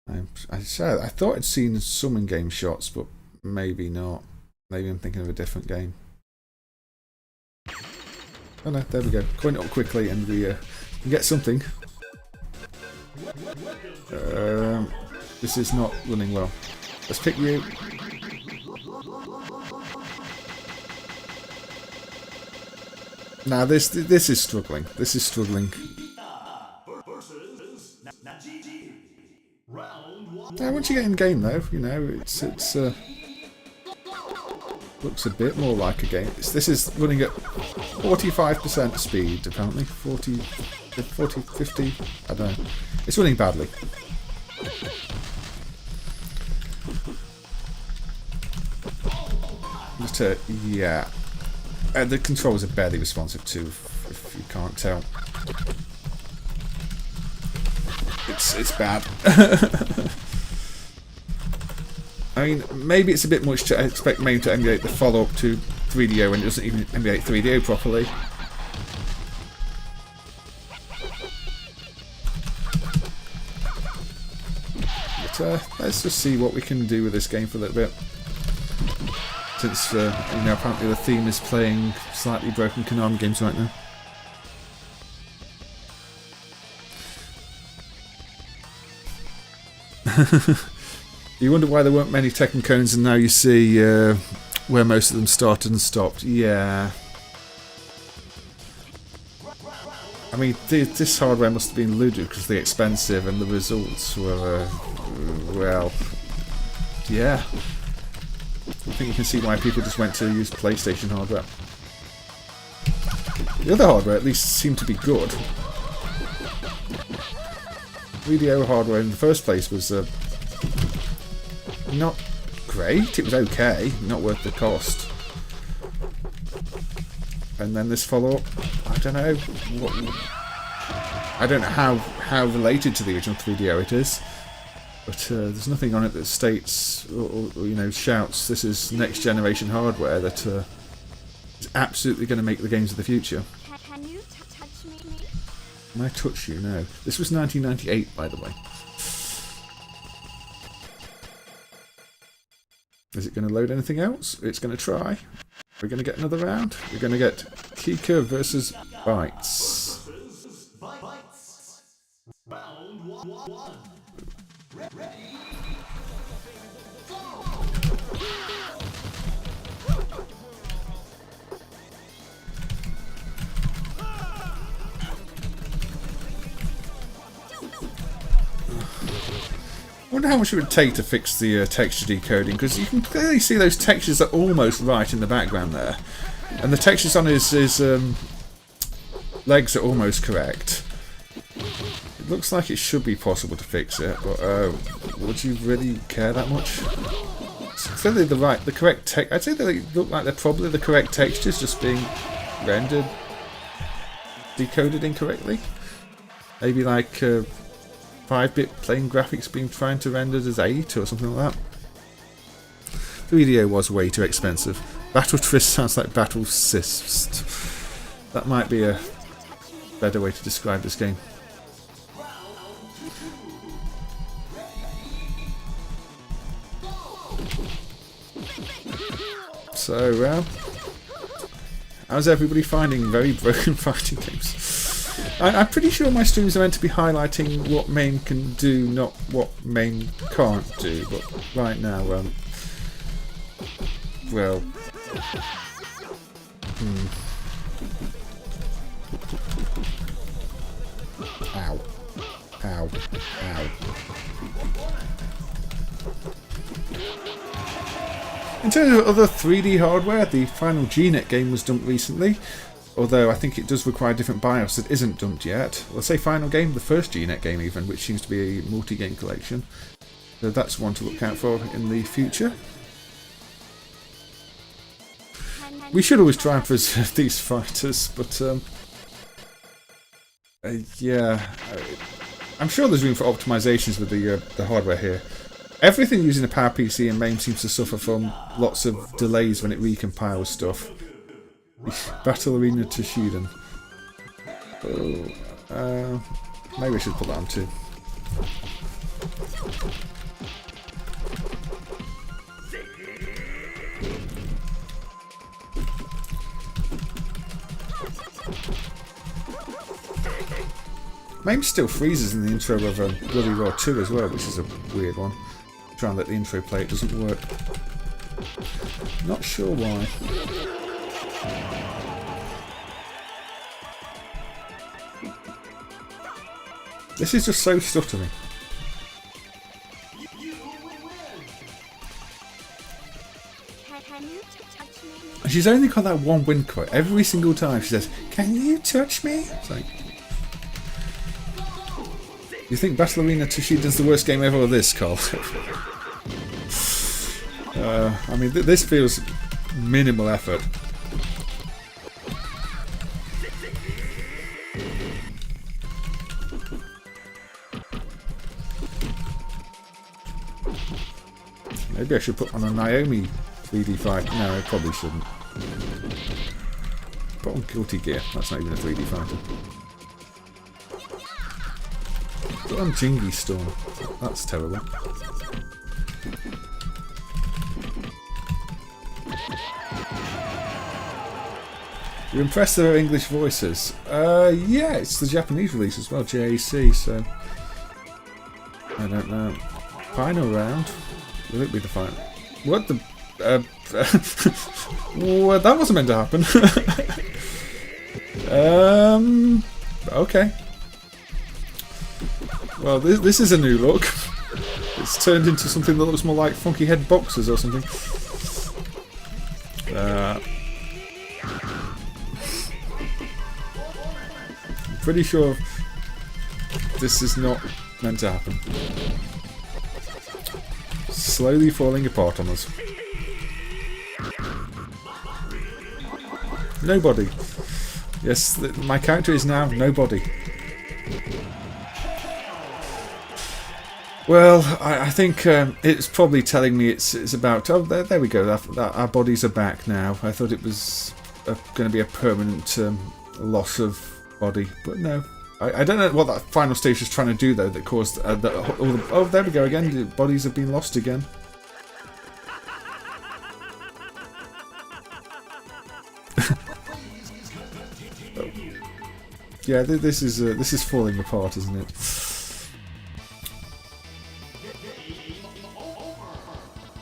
I thought I'd seen some in-game shots, but maybe not. Maybe I'm thinking of a different game. Oh no, there we go. Coin it up quickly and we can get something. This is not running well. Let's pick you. Now this is struggling. This is struggling. Now once you get in game though, you know it's looks a bit more like a game. This is running at 45% speed apparently. 40, 50. I don't know. It's running badly. Just yeah. The controls are barely responsive too, if you can't tell. It's bad. I mean, maybe it's a bit much to expect MAME to emulate the follow-up to 3DO when it doesn't even emulate 3DO properly. But let's just see what we can do with this game for a little bit. Since, you know, apparently the theme is playing slightly broken Konami games right now. You wonder why there weren't many Tekken cones and now you see where most of them started and stopped. Yeah. I mean, this hardware must have been ludicrously expensive and the results were, well, yeah. I think you can see why people just went to use PlayStation hardware. The other hardware at least seemed to be good. 3DO hardware in the first place was not great. It was okay, not worth the cost. And then this follow-up, I don't know. I don't know how related to the original 3DO it is. But there's nothing on it that states or you know, shouts this is next generation hardware that is absolutely going to make the games of the future. Can you touch me? Can I touch you? No. This was 1998, by the way. Is it going to load anything else? It's going to try. We're going to get another round. We're going to get Kika versus Bites. Round one. Ready. I wonder how much it would take to fix the texture decoding, because you can clearly see those textures are almost right in the background there. And the textures on his legs are almost correct. It looks like it should be possible to fix it, but would you really care that much? It's clearly the correct text. I'd say they look like they're probably the correct textures, just being rendered, decoded incorrectly. Maybe like 5-bit plain graphics being trying to render as 8 or something like that. 3DO was way too expensive. Battle Tryst sounds like Battle Cyst. That might be a better way to describe this game. So, how's everybody finding very broken fighting games? I'm pretty sure my streams are meant to be highlighting what MAME can do, not what MAME can't do. But right now, well, Ow. Ow. Ow. In terms of other 3D hardware, the final GNet game was dumped recently, although I think it does require a different BIOS that isn't dumped yet. Well, say final game, the first GNet game even, which seems to be a multi-game collection. So that's one to look out for in the future. We should always try and preserve these fighters, but yeah, I'm sure there's room for optimizations with the hardware here. Everything using a PowerPC and MAME seems to suffer from lots of delays when it recompiles stuff. Battle Arena Toshinden. Oh, maybe I should put that on too. MAME still freezes in the intro of Bloody Roar 2 as well, which is a weird one. Try and let the intro play, it doesn't work. Not sure why. This is just so stuttering. And she's only got that one win quote. Every single time she says, "Can you touch me?" It's like, you think Battle Arena Toshiden's the worst game ever or this, Carl? I mean, this feels minimal effort. Maybe I should put on a Naomi 3D fight. No, I probably shouldn't. Put on Guilty Gear. That's not even a 3D fighter. Put on Jingy Storm. That's terrible. You're impressed with our English voices? Yeah, it's the Japanese release as well, JAC, so... I don't know. Final round? Will it be the final? What the... well, that wasn't meant to happen. Okay. Well, this is a new look. It's turned into something that looks more like Funky Head Boxers or something. I'm pretty sure this is not meant to happen. Slowly falling apart on us. Nobody. Yes, my character is now nobody. Well, I think it's probably telling me it's about... Oh, there we go. Our bodies are back now. I thought it was going to be a permanent loss of body, but no. I don't know what that final stage was trying to do, though, that caused... oh, there we go again. The bodies have been lost again. Oh. Yeah, this is falling apart, isn't it?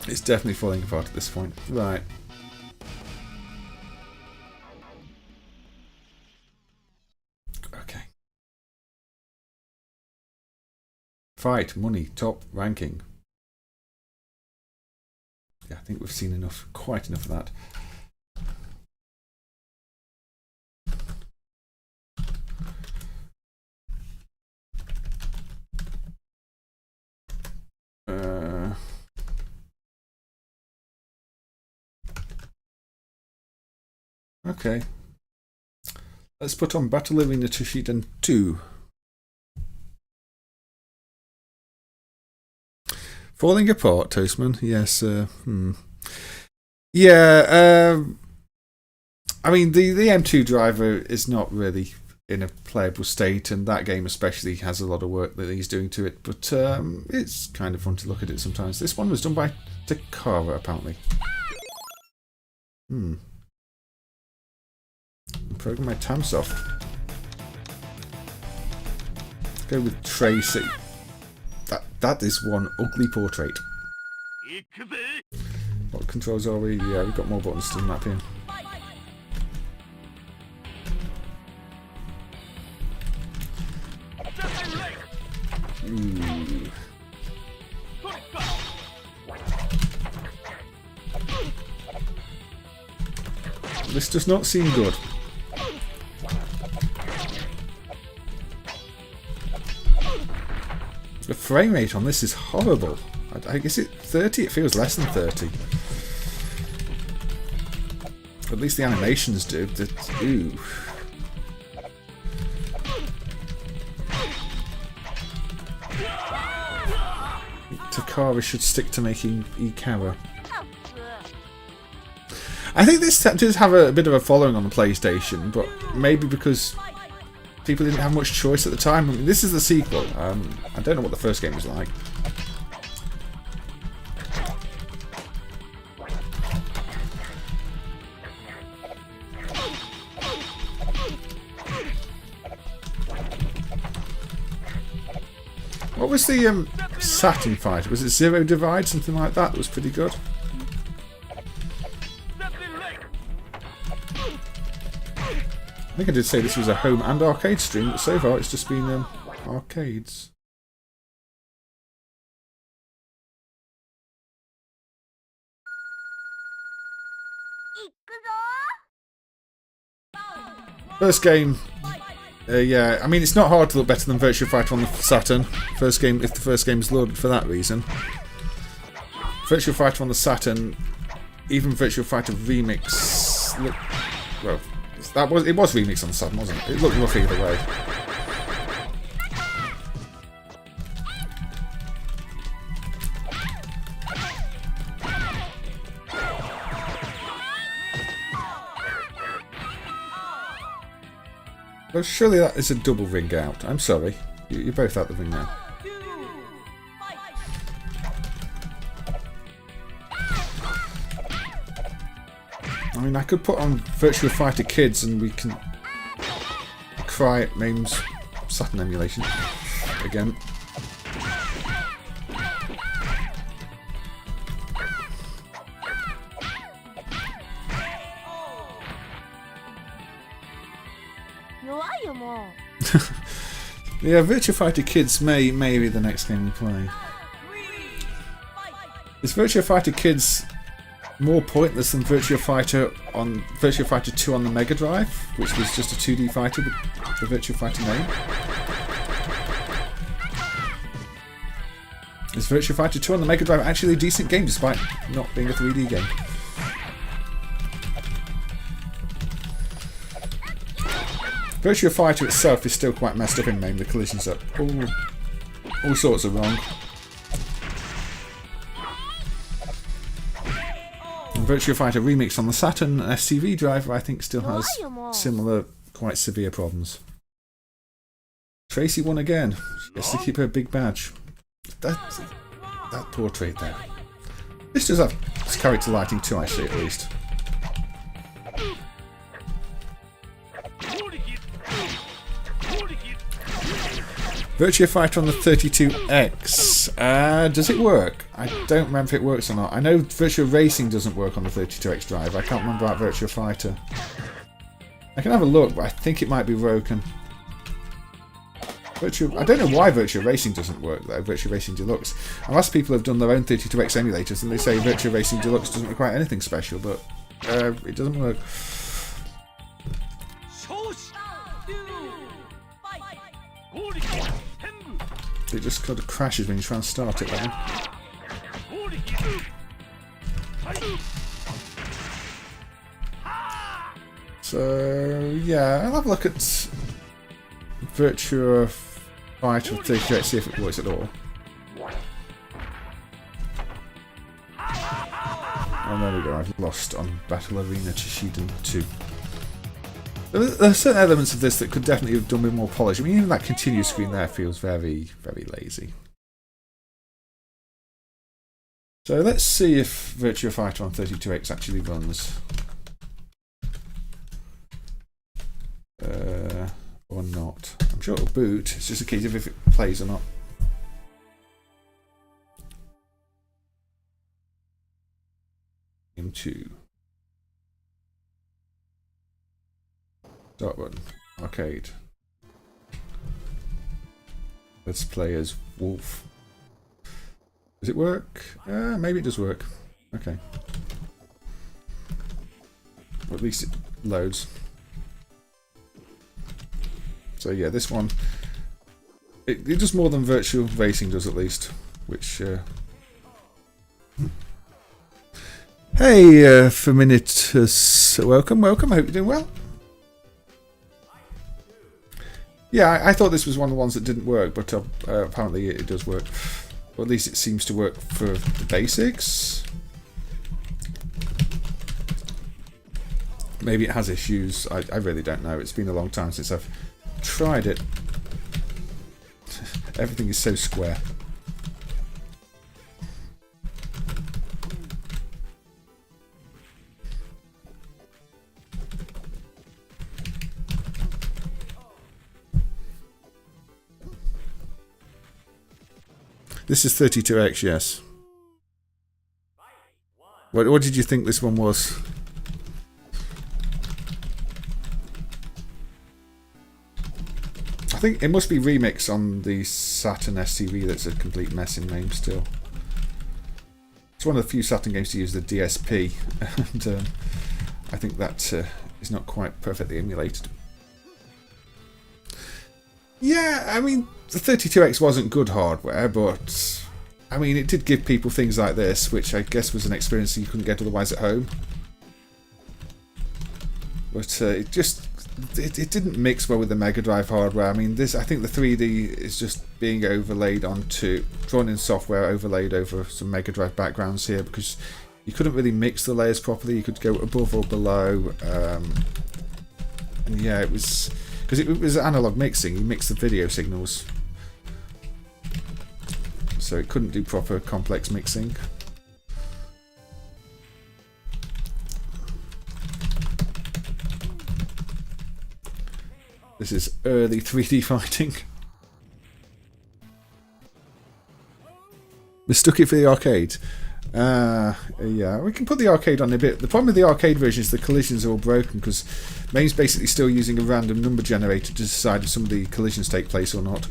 It's definitely falling apart at this point. Right. Okay. Fight, money, top, ranking. Yeah, I think we've seen enough, quite enough of that. Okay. Let's put on Battle Arena Toshinden 2. Falling apart, Toastman. Yes. Yeah. I mean, the M2 driver is not really in a playable state, and that game especially has a lot of work that he's doing to it. But it's kind of fun to look at it sometimes. This one was done by Takara, apparently. Program my TAMS off. Let's go with Tracy. That is one ugly portrait. What controls are we? Yeah, we've got more buttons to map here. Ooh. This does not seem good. The frame rate on this is horrible. I guess it 30? It feels less than 30. At least the animations do. Ooh. Takara should stick to making Ikara. I think this does have a bit of a following on the PlayStation, but maybe because people didn't have much choice at the time. I mean, this is the sequel. I don't know what the first game was like. What was the Saturn fighter? Was it Zero Divide? Something like that? That was pretty good. I think I did say this was a home and arcade stream, but so far it's just been arcades. First game, yeah, I mean it's not hard to look better than Virtua Fighter on the Saturn. First game, if the first game is loaded for that reason. Virtua Fighter on the Saturn, even Virtua Fighter Remix, look, well, it was remixed on the Saturn, wasn't it? It looked rough either way. Well, surely that is a double ring out. I'm sorry. You're both out the ring now. I mean, I could put on Virtua Fighter Kids and we can cry at MAME's Saturn emulation again. Yeah, Virtua Fighter Kids may be the next game we play. Is Virtua Fighter Kids more pointless than Virtua Fighter 2 on the Mega Drive, which was just a 2D fighter with the Virtua Fighter name? Is Virtua Fighter 2 on the Mega Drive actually a decent game despite not being a 3D game? Virtua Fighter itself is still quite messed up in MAME. The collisions are all sorts of wrong. And Virtua Fighter Remix on the Saturn STV drive, I think, still has similar, quite severe problems. Tracy won again. She gets to keep her big badge. That portrait there. This does have character lighting too, I see, at least. Virtua Fighter on the 32X. Does it work? I don't remember if it works or not. I know Virtua Racing doesn't work on the 32X drive. I can't remember about Virtua Fighter. I can have a look, but I think it might be broken. I don't know why Virtua Racing doesn't work though, Virtua Racing Deluxe. I've asked people who have done their own 32X emulators and they say Virtua Racing Deluxe doesn't require anything special, but it doesn't work. It just kind of crashes when you try and start it then. So yeah, I'll have a look at Virtua Fighter 32X, see if it works at all. Oh, there we go, I've lost on Battle Arena Toshinden 2. There are certain elements of this that could definitely have done with more polish. I mean, even that continue screen there feels very, very lazy. So let's see if Virtua Fighter on 32X actually runs. Or not. I'm sure it'll boot. It's just a case of if it plays or not. Game 2. Start button. Arcade. Let's play as Wolf. Does it work? Maybe it does work. Okay. Or at least loads. So yeah, this one, it does more than virtual racing does at least, which... Hey, Feminitus, welcome. I hope you're doing well. Yeah, I thought this was one of the ones that didn't work, but apparently it does work. Or at least it seems to work for the basics. Maybe it has issues. I really don't know. It's been a long time since I've tried it. Everything is so square. This is 32X, yes. What did you think this one was? I think it must be Remix on the Saturn STV that's a complete mess in MAME still. It's one of the few Saturn games to use the DSP, and I think that is not quite perfectly emulated. Yeah, I mean, the 32X wasn't good hardware, but I mean, it did give people things like this, which I guess was an experience you couldn't get otherwise at home. But it didn't mix well with the Mega Drive hardware. I mean, I think the 3D is just being overlaid onto, drawn in software, overlaid over some Mega Drive backgrounds here, because you couldn't really mix the layers properly. You could go above or below, and yeah, it was... Because it was analog mixing, you mixed the video signals. So it couldn't do proper complex mixing. This is early 3D fighting. Mistook it for the arcade. Yeah, we can put the arcade on a bit. The problem with the arcade version is the collisions are all broken, because MAME's basically still using a random number generator to decide if some of the collisions take place or not.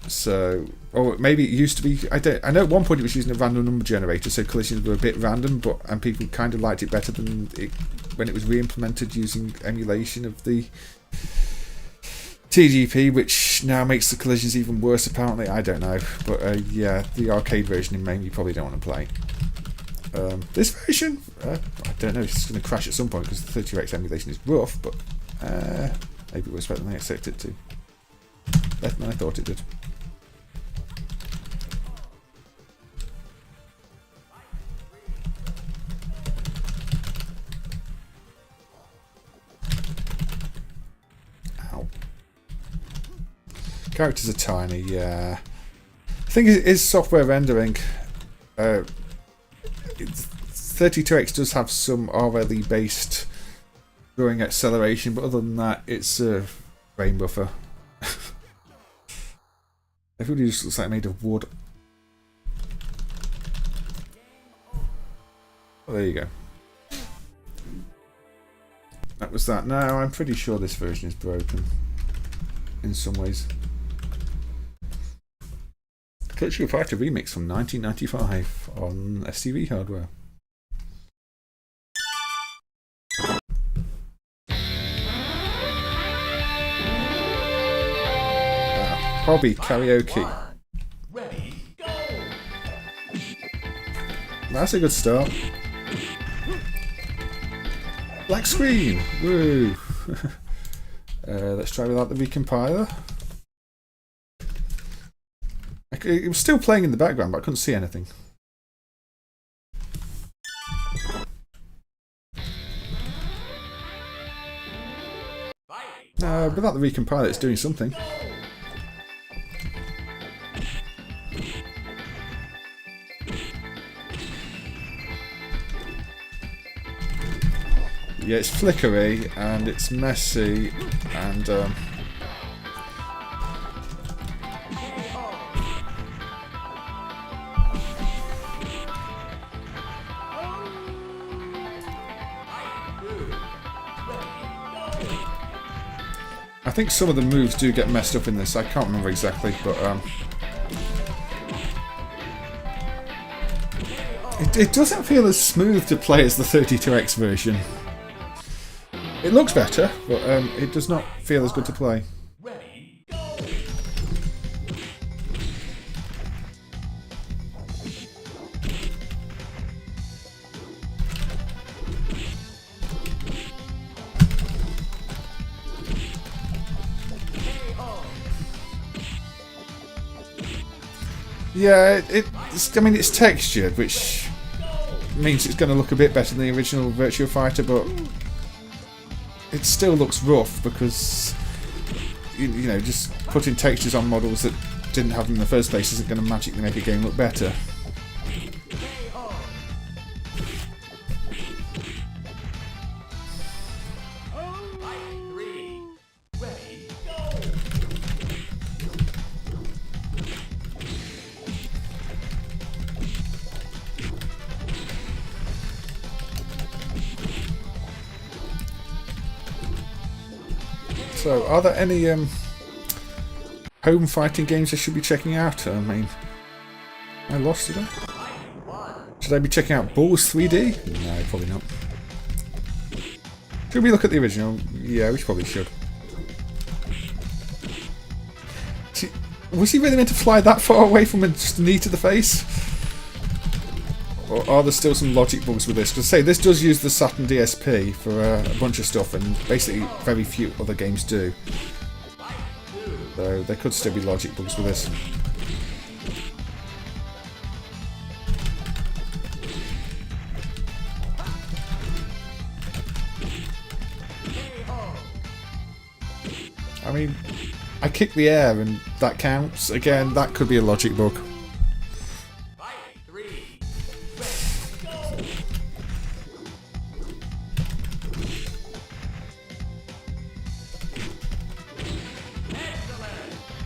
So, or maybe it used to be. I know at one point it was using a random number generator, so collisions were a bit random, and people kind of liked it better than it when it was re-implemented using emulation of the TGP, which now makes the collisions even worse apparently. I don't know, but yeah, the arcade version in MAME you probably don't want to play. This version, I don't know, it's going to crash at some point because the 32X emulation is rough, but maybe it was better than I expected it to. Better than I thought it did. Characters are tiny, yeah. The thing is software rendering. 32X does have some RLE based drawing acceleration, but other than that, it's a frame buffer. Everybody just looks like made of wood. Well, there you go. That was that. Now, I'm pretty sure this version is broken in some ways. Virtua Fighter remix from 1995 on STV hardware. Hobby karaoke. Ready, go! That's a good start. Black screen. Woo! Let's try without the recompiler. It was still playing in the background, but I couldn't see anything. Without the recompiler, it's doing something. Yeah, it's flickery and it's messy and I think some of the moves do get messed up in this. I can't remember exactly, but It doesn't feel as smooth to play as the 32X version. It looks better, but it does not feel as good to play. Ready, go! Yeah, I mean, it's textured, which means it's going to look a bit better than the original Virtua Fighter, but it still looks rough because, you know, just putting textures on models that didn't have them in the first place isn't going to magically make a game look better. So, are there any home fighting games I should be checking out? I mean, I lost it. Should I be checking out Balls 3D? No, probably not. Should we look at the original? Yeah, we probably should. Was he really meant to fly that far away from just a knee to the face? Or are there still some logic bugs with this? Because say this does use the Saturn DSP for a bunch of stuff, and basically very few other games do. So there could still be logic bugs with this. I mean, I kick the air and that counts. Again, that could be a logic bug.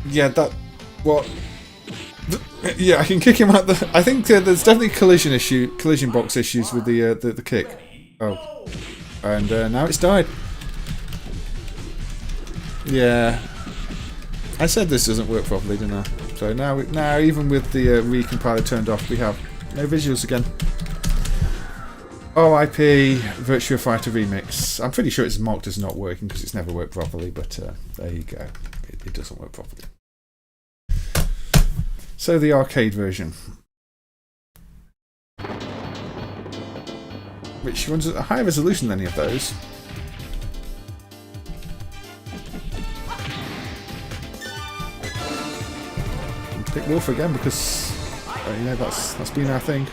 Yeah, that... What? Yeah, I can kick him out the... I think there's definitely collision box issues with the kick. Oh. And now it's died. Yeah. I said this doesn't work properly, didn't I? So now even with the recompiler turned off, we have no visuals again. RIP Virtua Fighter Remix. I'm pretty sure it's marked as not working because it's never worked properly, but there you go. It doesn't work properly. So the arcade version, which runs at a higher resolution than any of those. And pick Wolf again because you know that's been our thing.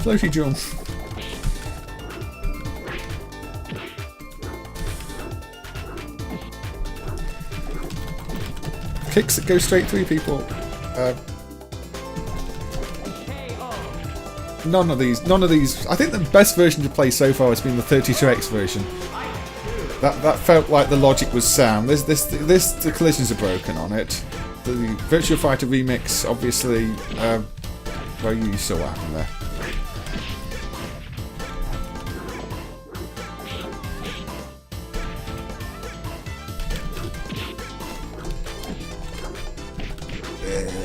Floaty jump. Kicks that go straight through people. None of these. I think the best version to play so far has been the 32X version. That felt like the logic was sound. The collisions are broken on it. The Virtua Fighter Remix, obviously. Well, you saw what happened there.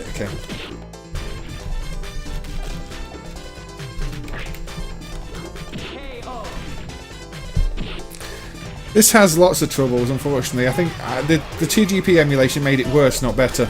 Okay. This has lots of troubles, unfortunately. I think the 2GP emulation made it worse, not better.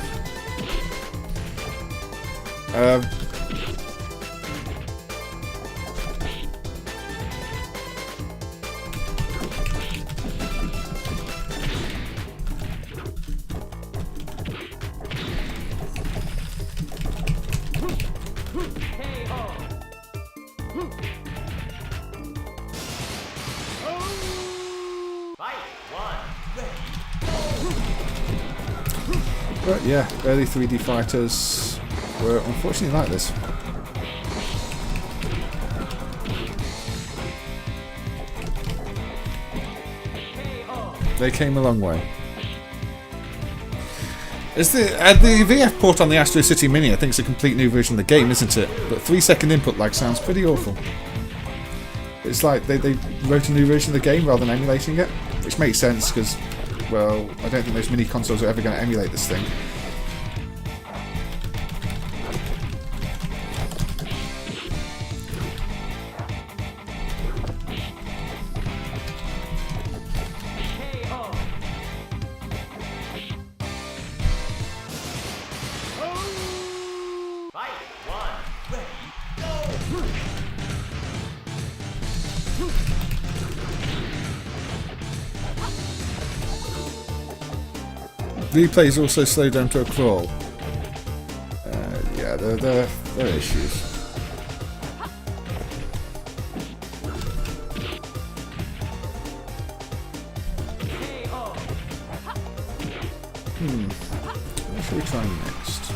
But yeah, early 3D fighters were unfortunately like this. They came a long way. It's the VF port on the Astro City Mini, I think it's a complete new version of the game, isn't it? But 3-second input lag sounds pretty awful. It's like they wrote a new version of the game rather than emulating it, which makes sense because, well, I don't think those mini consoles are ever going to emulate this thing. Replays also slow down to a crawl. Yeah, there are issues. What should we try next?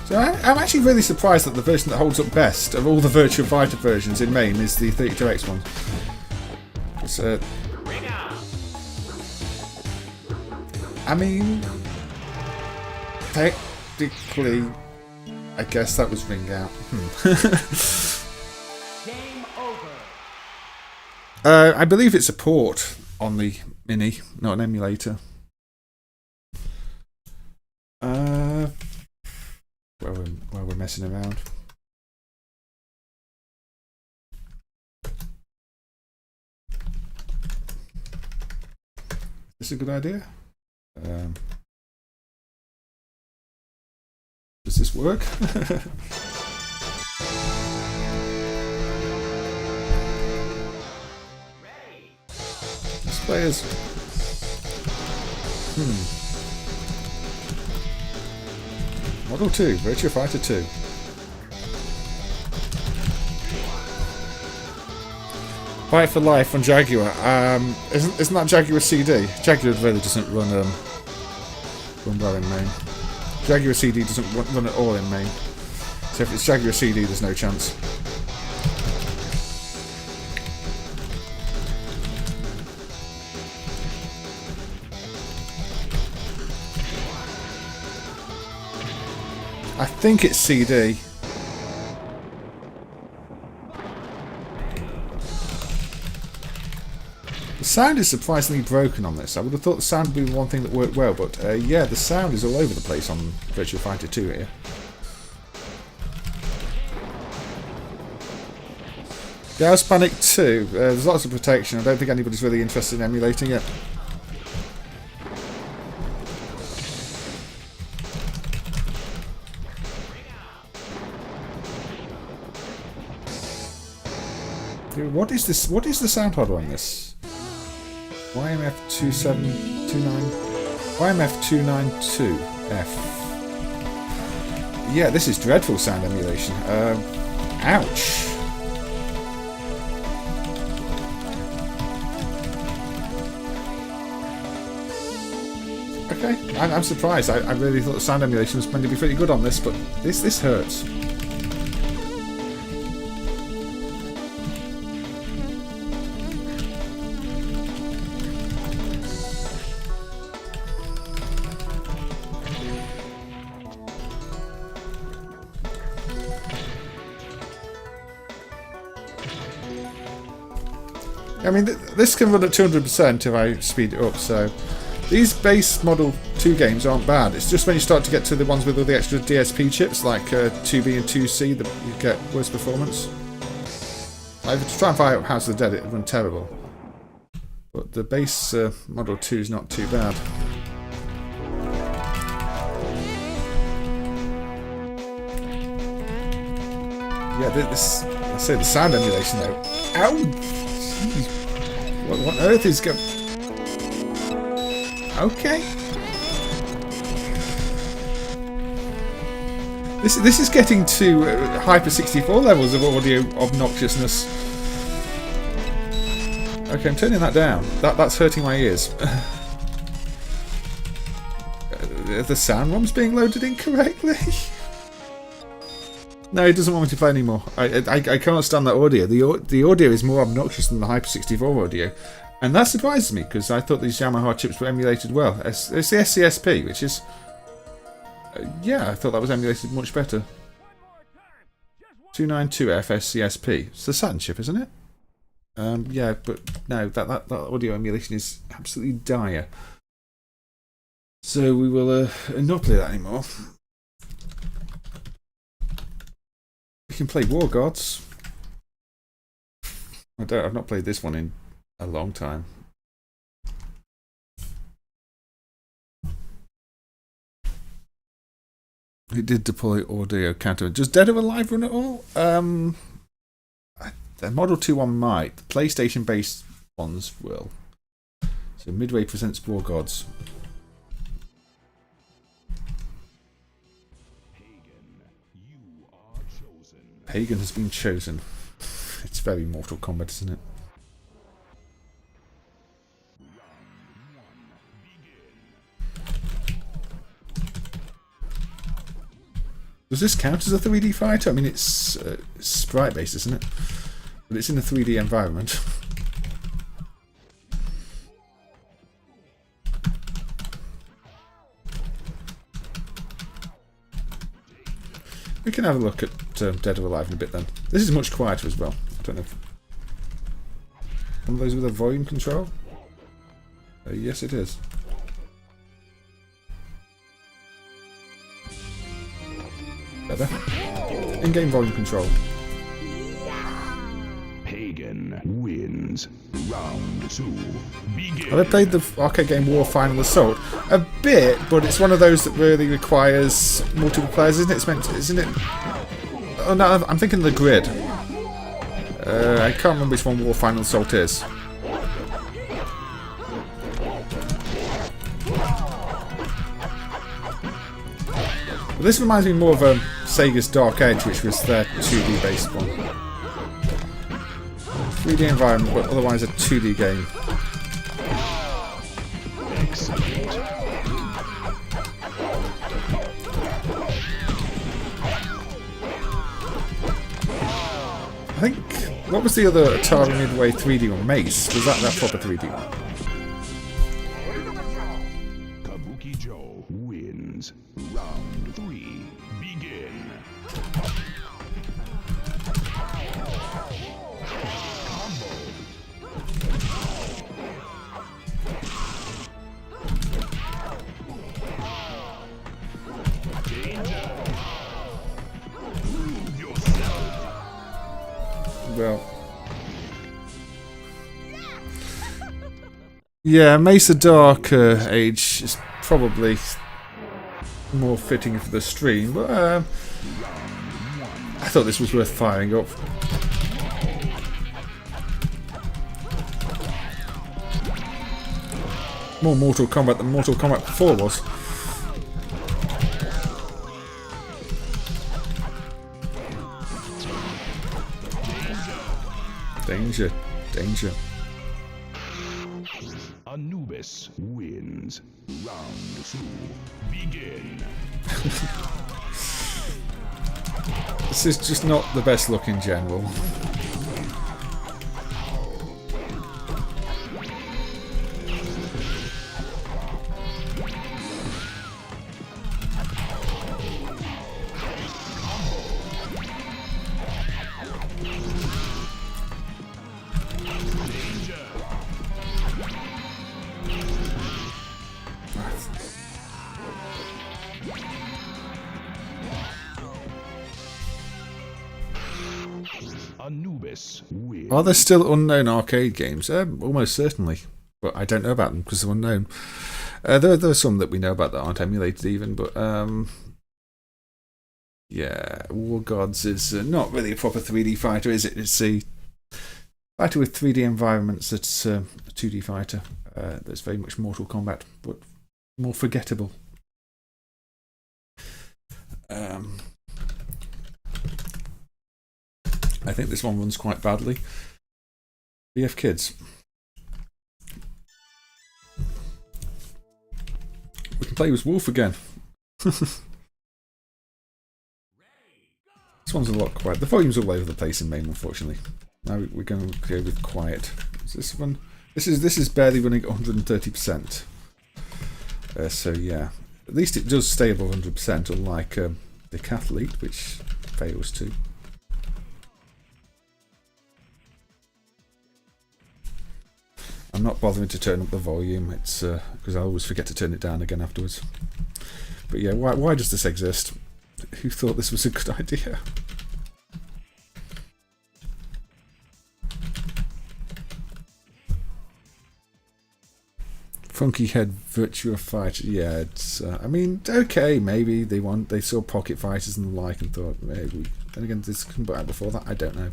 So I'm actually really surprised that the version that holds up best of all the Virtua Fighter versions in MAME is the 32X one. It's, I mean, technically, I guess that was Ring Out. Game over. I believe it's a port on the Mini, not an emulator. While we're messing around. Is this a good idea? Does this work? Let's play as... Model 2, Virtua Fighter 2. Fight for Life on Jaguar. Isn't that Jaguar CD? Jaguar really doesn't run well in MAME. Jaguar CD doesn't run at all in MAME. So if it's Jaguar CD, there's no chance. I think it's CD. The sound is surprisingly broken on this. I would have thought the sound would be one thing that worked well, but yeah, the sound is all over the place on Virtua Fighter 2 here. Gauss Panic 2. There's lots of protection. I don't think anybody's really interested in emulating it. What is this? What is the sound model on this? YMF2729. YMF292F. Yeah, this is dreadful sound emulation. Ouch. Okay, I'm surprised. I really thought the sound emulation was meant to be pretty good on this, but this hurts. I mean, this can run at 200% if I speed it up, so these base Model 2 games aren't bad. It's just when you start to get to the ones with all the extra DSP chips, like 2B and 2C, that you get worse performance. Like, to try and fire up House of the Dead, it would run terrible. But the base Model 2 is not too bad. Yeah, this... I say the sound emulation, though. Ow! Jeez. What on earth is going... Okay. This is getting to Hyper 64 levels of audio obnoxiousness. Okay, I'm turning that down. That's hurting my ears. The sound ROM's being loaded incorrectly. No, it doesn't want me to play anymore. I can't stand that audio. The audio is more obnoxious than the Hyper 64 audio. And that surprises me, because I thought these Yamaha chips were emulated well. It's the SCSP, which is... yeah, I thought that was emulated much better. 292F SCSP. It's the Saturn chip, isn't it? Yeah, but no, that audio emulation is absolutely dire. So we will not play that anymore. We can play War Gods. I've not played this one in a long time. It did deploy audio counter. Does Dead or Alive run at all? The Model 2 one might. The PlayStation-based ones will. So Midway presents War Gods. Pagan has been chosen. It's very Mortal Kombat, isn't it? Does this count as a 3D fighter? I mean, it's sprite-based, isn't it? But it's in a 3D environment. We can have a look at Dead or Alive in a bit then. This is much quieter as well. I don't know. One of those with a volume control? Yes, it is. Better. In-game volume control. Pagan wins. Round 2. Begin. Have I played the arcade game War Final Assault? A bit, but it's one of those that really requires multiple players, isn't it? It's meant to, isn't it? Oh no, I'm thinking the grid. I can't remember which one War Final Assault is. Well, this reminds me more of Sega's Dark Age, which was their 2D based one. 3D environment, but otherwise a 2D game. Excellent. I think, what was the other Atari Midway 3D one? Mace? Was that proper 3D one? Kabuki Joe wins. Round 3. Begin. Well, yeah, Mesa Dark Age is probably more fitting for the stream, but I thought this was worth firing up. More Mortal Kombat than Mortal Kombat 4 was. Danger, danger. Anubis wins. Round 2. Begin. This is just not the best look in general. Anubis wins. Are there still unknown arcade games? Almost certainly, but I don't know about them because they're unknown. There are some that we know about that aren't emulated even, but yeah, War Gods is not really a proper 3D fighter, is it? It's a fighter with 3D environments that's a 2D fighter. That's very much Mortal Kombat, but more forgettable. I think this one runs quite badly. BF Kids. We can play with Wolf again. This one's a lot quiet. The volume's all over the place in MAME, unfortunately. Now we're going to go with quiet. Is this one? This is barely running at 130%. So yeah, at least it does stay above 100%, unlike the Cathlete, which fails to. I'm not bothering to turn up the volume. It's because I always forget to turn it down again afterwards. But yeah, why does this exist? Who thought this was a good idea? Funky Head Virtua Fighter. Yeah, it's. I mean, okay, maybe they saw Pocket Fighters and the like and thought maybe. Then again, this come out before that. I don't know.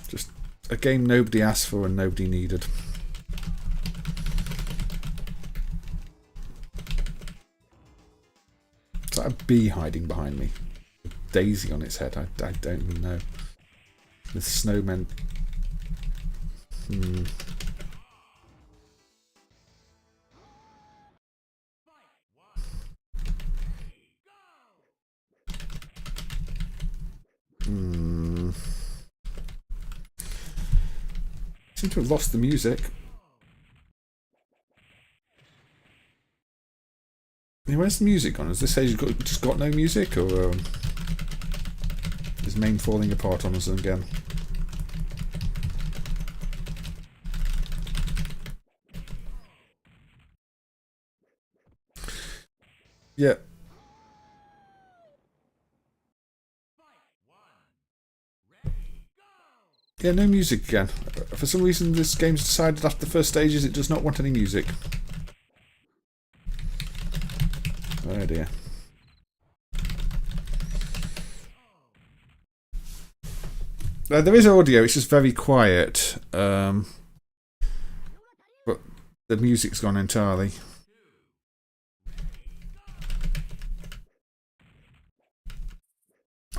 Just a game nobody asked for and nobody needed. Is that a bee hiding behind me? A daisy on its head? I don't even know. With snowmen. Seem to have lost the music. Where's the music gone? Has this stage just got no music, or is MAME falling apart on us again? Yeah. Yeah, no music again. For some reason, this game's decided after the first stages it does not want any music. Oh dear. There is audio, it's just very quiet. But the music's gone entirely.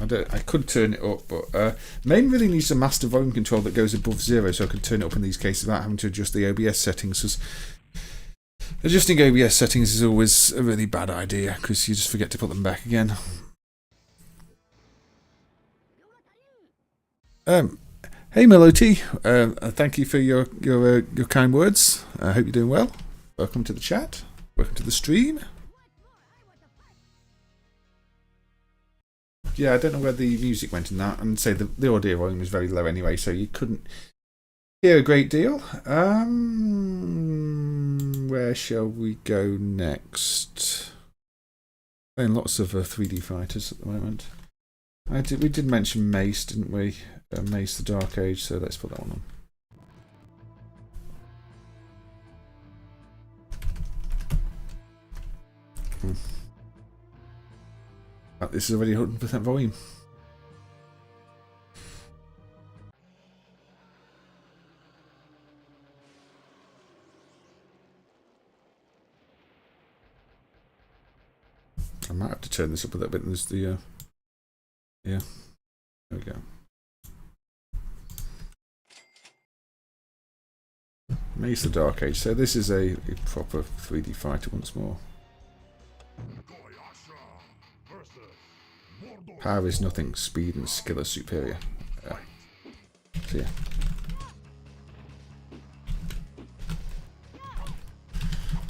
I could turn it up, but MAME really needs a master volume control that goes above 0 so I could turn it up in these cases without having to adjust the OBS settings. Because adjusting OBS settings is always a really bad idea because you just forget to put them back again. Hey Melody, thank you for your kind words. I hope you're doing well. Welcome to the chat. Welcome to the stream. Yeah, I don't know where the music went in that, and say the audio volume was very low anyway, so you couldn't hear a great deal. Where shall we go next? Playing lots of 3D fighters at the moment. We did mention Mace, didn't we? Mace the Dark Age, so let's put that one on. This is already 100% volume. I might have to turn this up a little bit. There's the yeah. There we go. Mace the Dark Age. So this is a proper 3D fighter once more. Power is nothing, speed and skill are superior. Yeah. So yeah.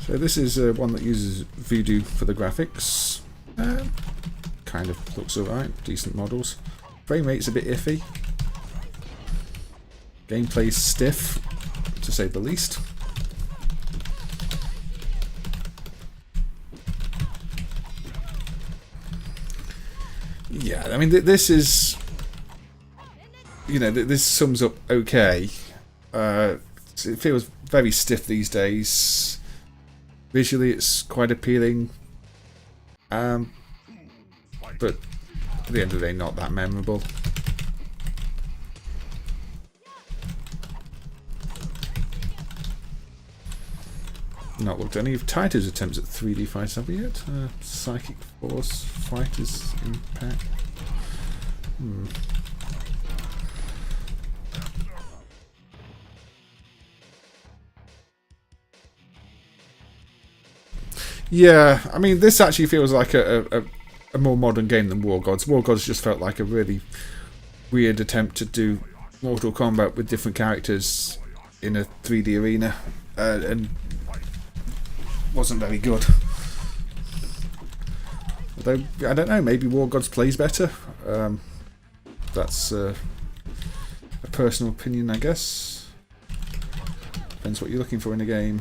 So this is one that uses Voodoo for the graphics. Kind of looks alright, decent models. Frame rate's a bit iffy. Gameplay's stiff, to say the least. Yeah, I mean, this is, you know, this sums up okay. It feels very stiff these days. Visually, it's quite appealing. But at the end of the day, not that memorable. Not looked at any of Taito's attempts at 3D fights, have we yet? Psychic Force Fighters Impact. Yeah, I mean, this actually feels like a more modern game than War Gods. War Gods just felt like a really weird attempt to do Mortal Kombat with different characters in a 3D arena, and wasn't very good. Although, I don't know, maybe War Gods plays better. That's a personal opinion, I guess. Depends what you're looking for in a game.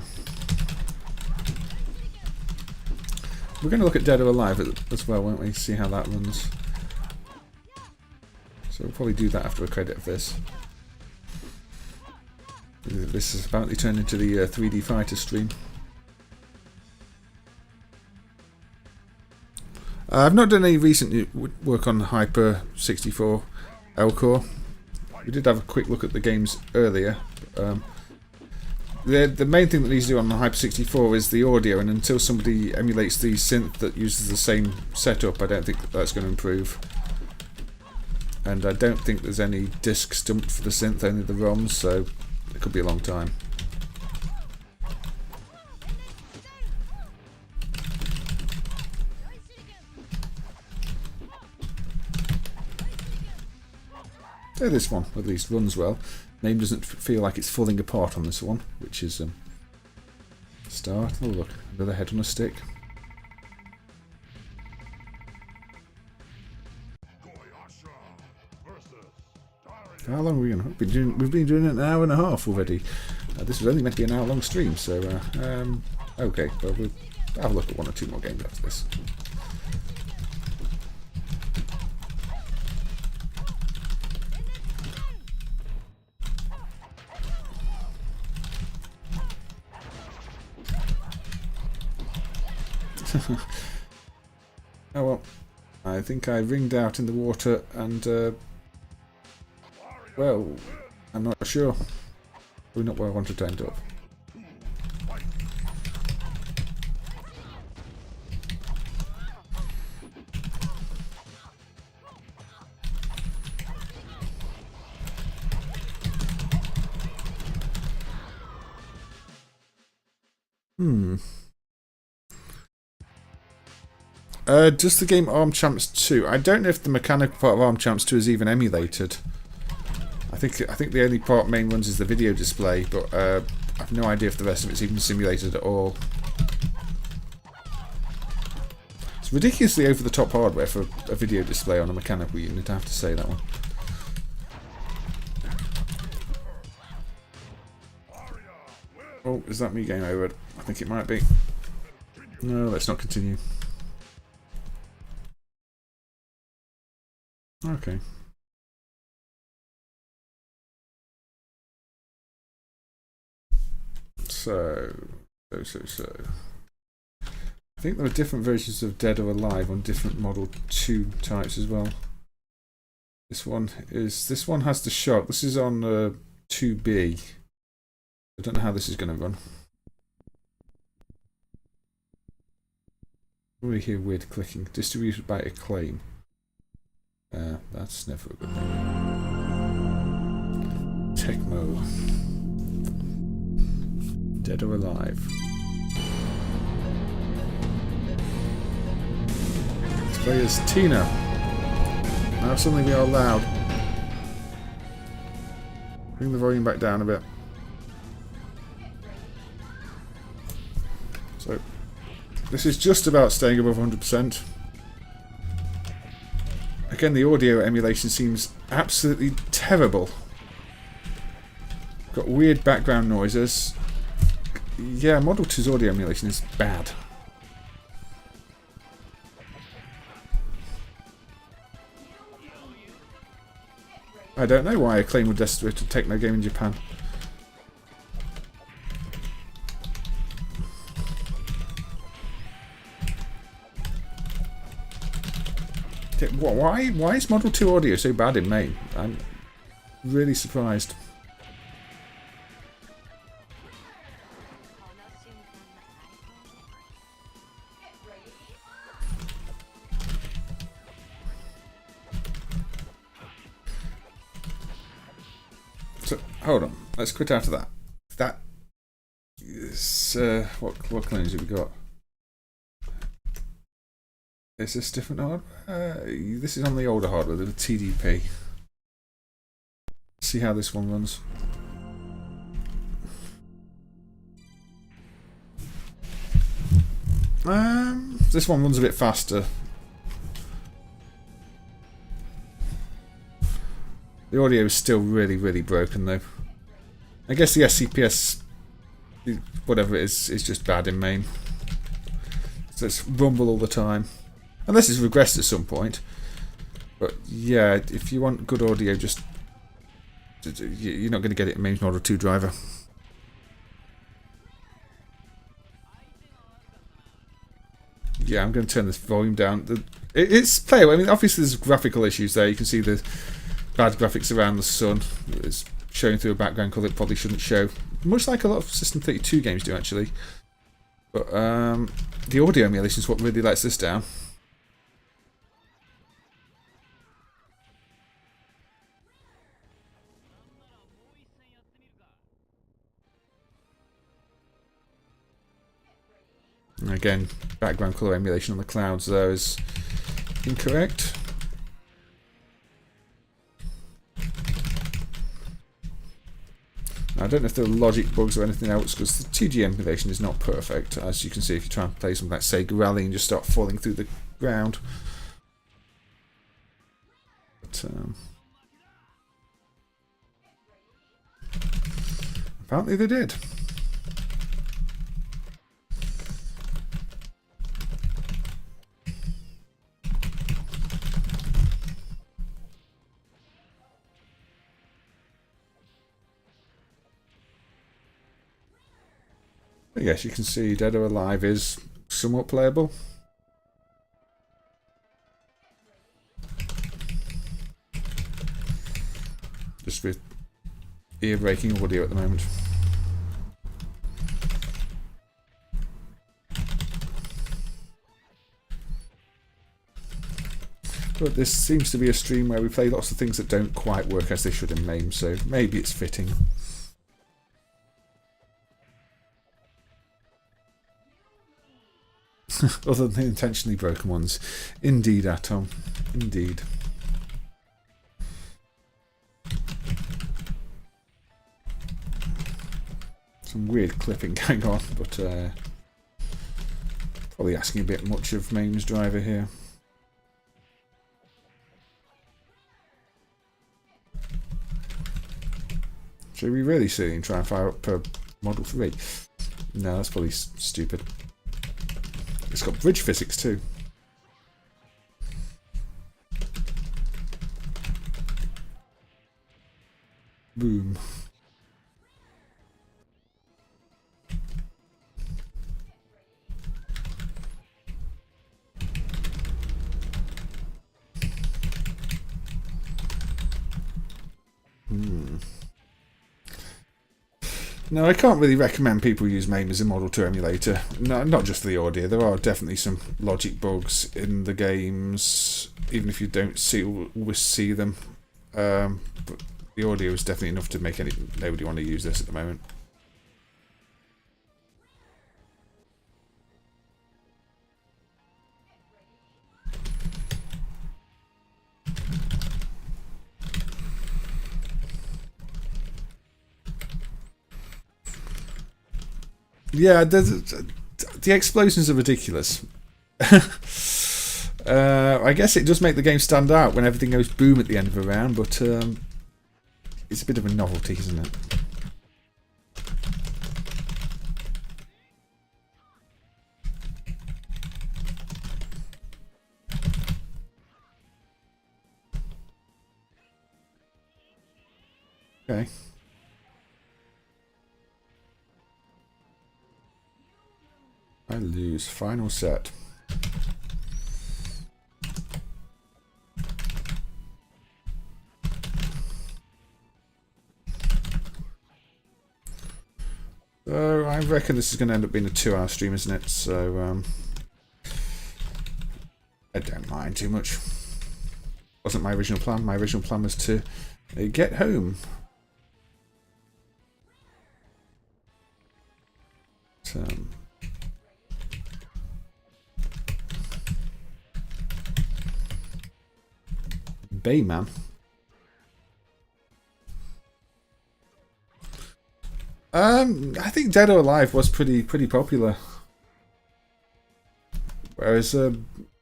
We're going to look at Dead or Alive as well, won't we? See how that runs. So we'll probably do that after a credit of this. This is apparently turned into the 3D Fighter stream. I've not done any recent work on Hyper 64 L-Core. We did have a quick look at the games earlier. The main thing that needs to do on the Hyper 64 is the audio, and until somebody emulates the synth that uses the same setup, I don't think that's going to improve. And I don't think there's any discs dumped for the synth, only the ROMs, so it could be a long time. So this one at least runs well. MAME doesn't feel like it's falling apart on this one, which is start. Oh look, another head on a stick. How long are we going to? We've been doing it an hour and a half already. This was only meant to be an hour-long stream, so okay. Well, we'll have a look at one or two more games after this. Oh well, I think I ringed out in the water and well, I'm not sure. Probably not where I wanted to end up. Just the game Arm Champs 2. I don't know if the mechanical part of Arm Champs 2 is even emulated. I think the only part MAME runs is the video display, but I have no idea if the rest of it's even simulated at all. It's ridiculously over-the-top hardware for a video display on a mechanical unit, I have to say that one. Oh, is that me game over? I think it might be. No, let's not continue. Okay. So. I think there are different versions of Dead or Alive on different Model 2 types as well. This one has the shock. This is on 2B. I don't know how this is going to run. We hear weird clicking. Distributed by Acclaim. That's never a good thing. Tecmo. Dead or Alive. Let's play as Tina. Now suddenly we are loud. Bring the volume back down a bit. So, this is just about staying above 100%. Again, the audio emulation seems absolutely terrible. Got weird background noises. Yeah, Model 2's audio emulation is bad. I don't know why Acclaim would distribute a techno game in Japan. Why is Model 2 audio so bad in MAME? I'm really surprised. So, hold on. Let's quit out of that. That is... what claims have we got? Is this different hardware? This is on the older hardware, the TDP. See how this one runs. This one runs a bit faster. The audio is still really, really broken though. I guess the SCPS, whatever it is just bad in MAME. Let's rumble all the time. Unless it's regressed at some point. But yeah, if you want good audio, just you're not going to get it in MAME's Model 2 driver. Yeah, I'm going to turn this volume down. It's playable. I mean, obviously there's graphical issues there. You can see the bad graphics around the sun. It's showing through a background colour it probably shouldn't show. Much like a lot of System 32 games do, actually. But the audio emulation is what really lets this down. And again, background colour emulation on the clouds there is incorrect. I don't know if there are logic bugs or anything else, because the 2G emulation is not perfect, as you can see if you try and play something like Sega Rally and just start falling through the ground. But, apparently they did. But yes, you can see Dead or Alive is somewhat playable. Just with ear-breaking audio at the moment. But this seems to be a stream where we play lots of things that don't quite work as they should in MAME, so maybe it's fitting. Other than the intentionally broken ones. Indeed, Atom. Indeed. Some weird clipping going on, but probably asking a bit much of MAME's driver here. Should we really sit and try and fire up Model 3? No, that's probably stupid. It's got bridge physics too. Boom. No, I can't really recommend people use MAME as a Model 2 emulator. No, not just the audio. There are definitely some logic bugs in the games, even if you don't always see them. But the audio is definitely enough to make nobody want to use this at the moment. Yeah, the explosions are ridiculous. I guess it does make the game stand out when everything goes boom at the end of a round, but it's a bit of a novelty, isn't it? Okay. I lose. Final set. So I reckon this is going to end up being a 2-hour stream, isn't it? So I don't mind too much. Wasn't my original plan. My original plan was to get home. Bayman. I think Dead or Alive was pretty popular. Whereas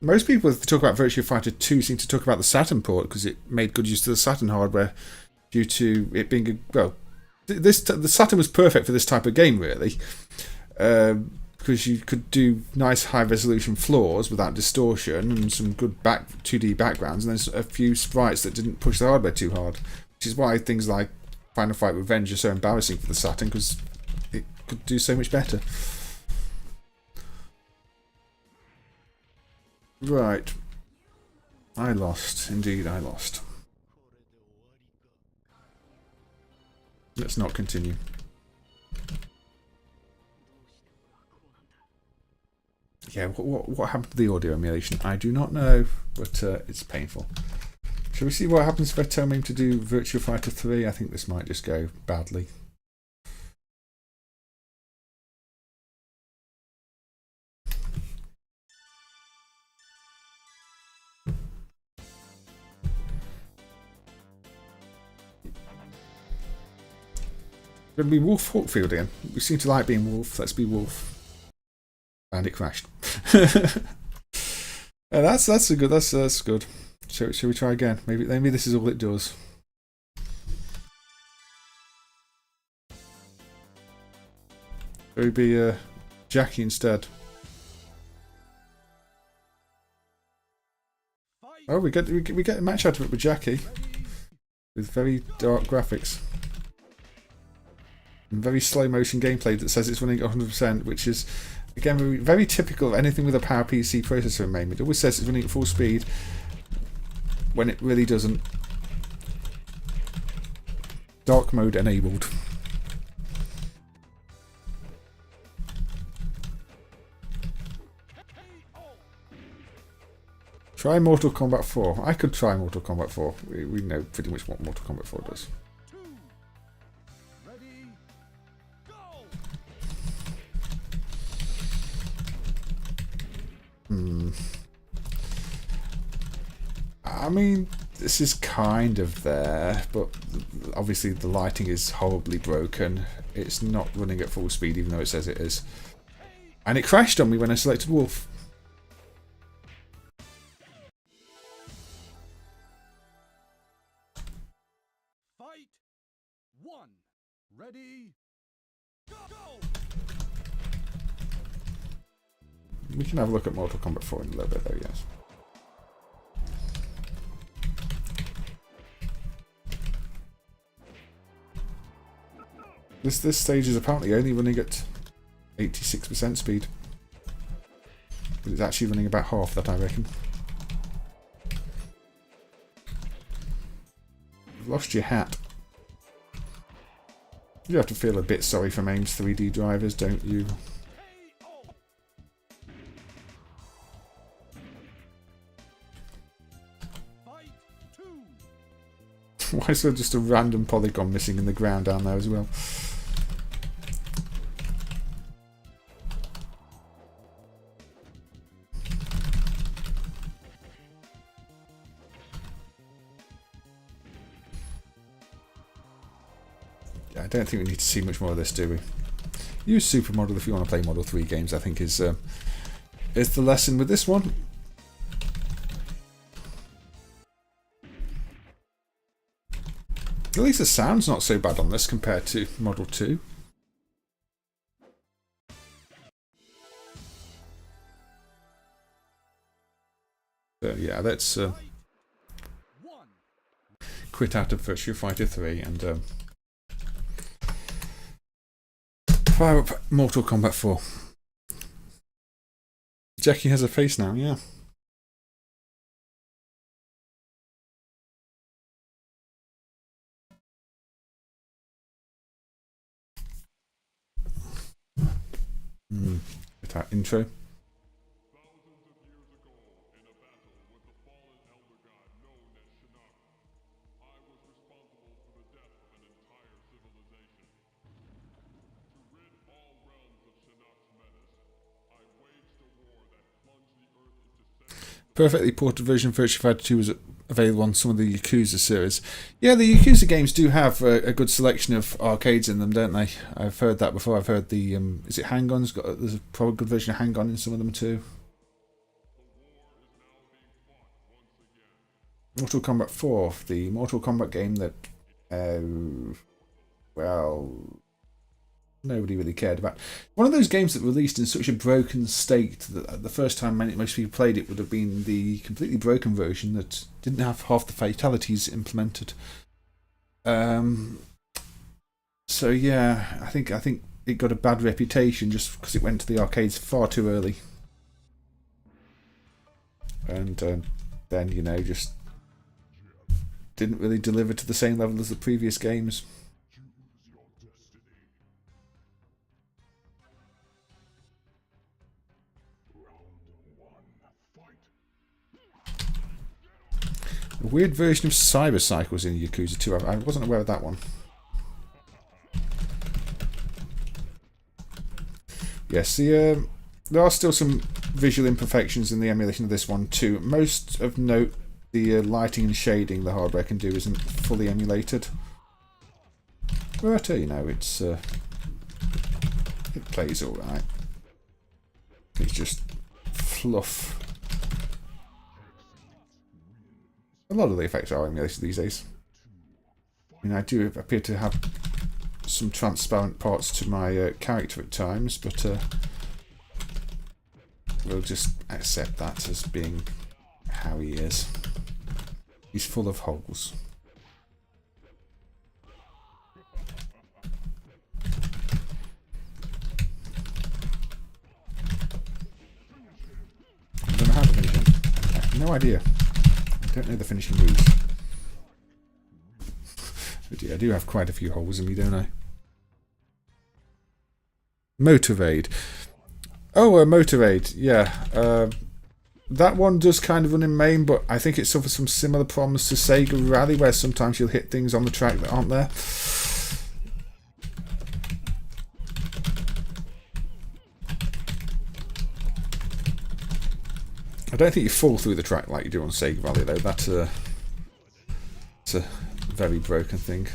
most people, if they talk about Virtua Fighter 2, seem to talk about the Saturn port because it made good use of the Saturn hardware due to it being the Saturn was perfect for this type of game, really. because you could do nice high resolution floors without distortion and some good 2D backgrounds, and then a few sprites that didn't push the hardware too hard, which is why things like Final Fight Revenge are so embarrassing for the Saturn, because it could do so much better. Right. I lost. Indeed, I lost. Let's not continue. Yeah, what happened to the audio emulation? I do not know, but it's painful. Shall we see what happens if I tell MAME to do Virtua Fighter 3? I think this might just go badly. Going to be Wolf Hawkfield again. We seem to like being Wolf. Let's be Wolf. And it crashed. That's a good. That's good. Shall we try again? Maybe this is all it does. Shall we be Jackie instead? Oh, we get a match out of it with Jackie, with very dark graphics. And very slow motion gameplay that says it's running at 100%, which is, again, very typical of anything with a PowerPC processor in MAME. It always says it's running at full speed when it really doesn't. Dark mode enabled. Try Mortal Kombat 4. I could try Mortal Kombat 4. We know pretty much what Mortal Kombat 4 does. I mean, this is kind of there, but obviously the lighting is horribly broken. It's not running at full speed, even though it says it is. And it crashed on me when I selected Wolf. Fight 1. Ready? Go! We can have a look at Mortal Kombat 4 in a little bit, though, yes. This stage is apparently only running at 86% speed. But it's actually running about half that, I reckon. You've lost your hat. You have to feel a bit sorry for MAME's 3D drivers, don't you? Why is there just a random polygon missing in the ground down there as well? Yeah, I don't think we need to see much more of this, do we? Use Supermodel if you want to play Model 3 games, I think is the lesson with this one. At least the sound's not so bad on this compared to Model 2. So yeah, let's quit out of Virtua Fighter 3 and fire up Mortal Kombat 4. Jackie has a face now, yeah. Get our intro. Perfectly ported version of Virtua Fighter 2 was available on some of the Yakuza series. Yeah, the Yakuza games do have a good selection of arcades in them, don't they? I've heard that before. I've heard the is it Hang-On's got there's a probably good version of Hang-On in some of them too. Mortal Kombat 4, the Mortal Kombat game that well, nobody really cared about. One of those games that released in such a broken state that the first time most people played it would have been the completely broken version that didn't have half the fatalities implemented. So yeah, I think it got a bad reputation just because it went to the arcades far too early, and then just didn't really deliver to the same level as the previous games. A weird version of Cyber Cycles in Yakuza 2. I wasn't aware of that one. Yes, there are still some visual imperfections in the emulation of this one too. Most of note, the lighting and shading the hardware can do isn't fully emulated. But it's it plays alright. It's just fluff. A lot of the effects are emulated these days. I mean, I do appear to have some transparent parts to my character at times, but we'll just accept that as being how he is. He's full of holes. I don't know how to finish him. I have no idea. I don't know the finishing moves. But yeah, I do have quite a few holes in me, don't I? Motorade. Oh, Motorade, yeah. That one does kind of run in MAME, but I think it suffers from similar problems to Sega Rally, where sometimes you'll hit things on the track that aren't there. I don't think you fall through the track like you do on Sega Rally, though. That's a very broken thing.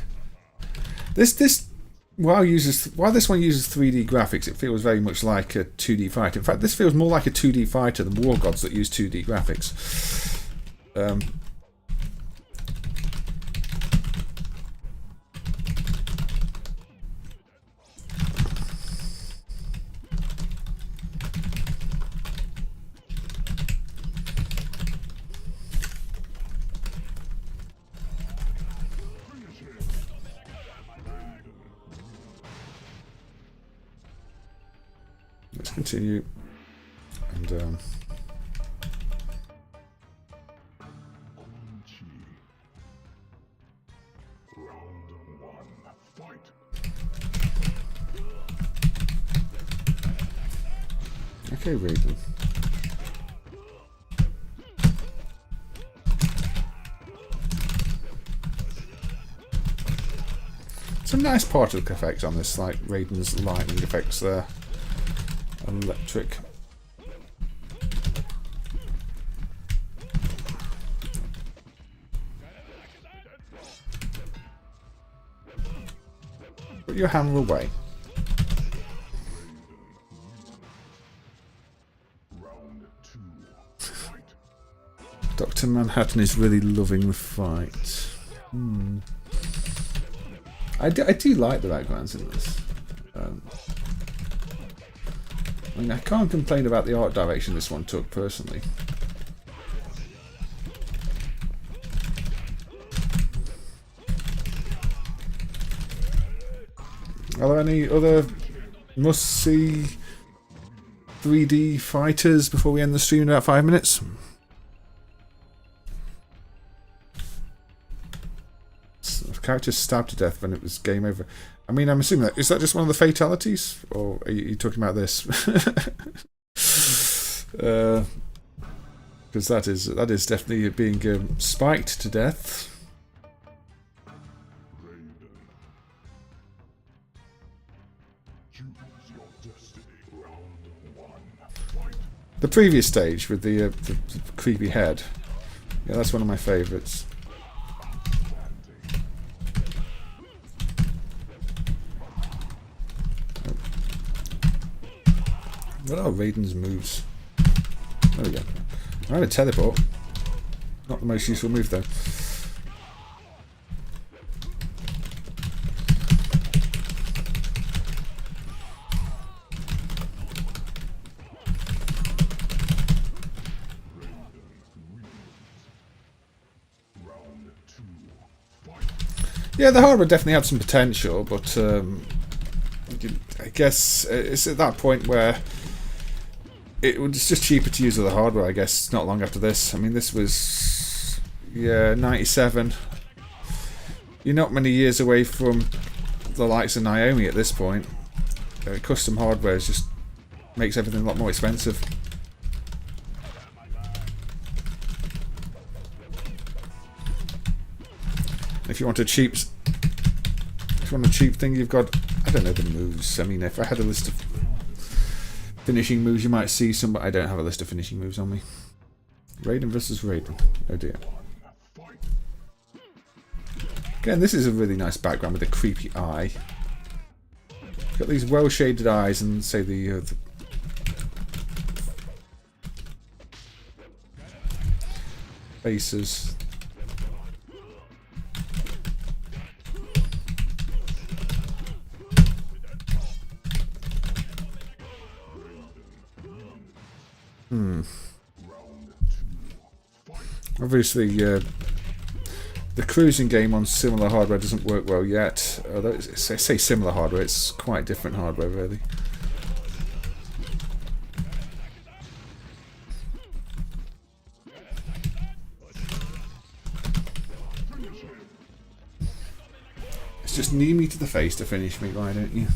While this one uses 3D graphics, it feels very much like a 2D fighter. In fact, this feels more like a 2D fighter than War Gods that use 2D graphics. Let's continue. And okay, Raiden. Some nice particle effects on this, like Raiden's lightning effects there. Electric. Put your hammer away. Dr. Manhattan is really loving the fight. I do like the backgrounds in this. I mean, I can't complain about the art direction this one took, personally. Are there any other must-see 3D fighters before we end the stream in about 5 minutes? Characters stabbed to death when it was game over. I mean, I'm assuming that is that just one of the fatalities, or are you talking about this? Because that is definitely being spiked to death. The previous stage with the creepy head, yeah, that's one of my favourites. What are Raiden's moves? There we go. I have a teleport. Not the most useful move though. Yeah, the hardware definitely had some potential, but I guess it's at that point where it's just cheaper to use other hardware, I guess, not long after this. I mean, this was, yeah, 97. You're not many years away from the likes of Naomi at this point. Custom hardware just makes everything a lot more expensive. If you want a cheap thing, you've got, I don't know, the moves. I mean, if I had a list of finishing moves, you might see some, but I don't have a list of finishing moves on me. Raiden versus Raiden. Oh dear. Again, this is a really nice background with a creepy eye. Got these well-shaded eyes and, say, the faces. Obviously, the cruising game on similar hardware doesn't work well yet. Although I say similar hardware, it's quite different hardware, really. It's just knee me to the face to finish me, why don't you?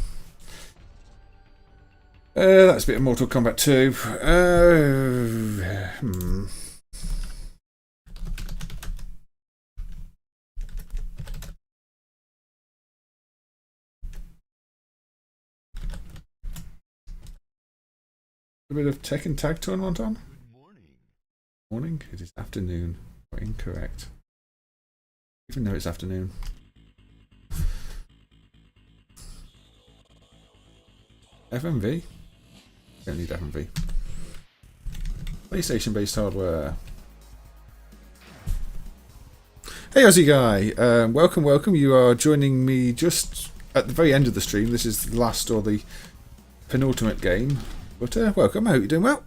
That's a bit of Mortal Kombat 2. A bit of Tekken Tag Tournament on? Morning? It is afternoon. Incorrect. Even though it's afternoon. FMV? Don't need FMV. PlayStation based hardware. Hey Aussie guy, welcome. You are joining me just at the very end of the stream. This is the last or the penultimate game. But welcome, I hope you're doing well.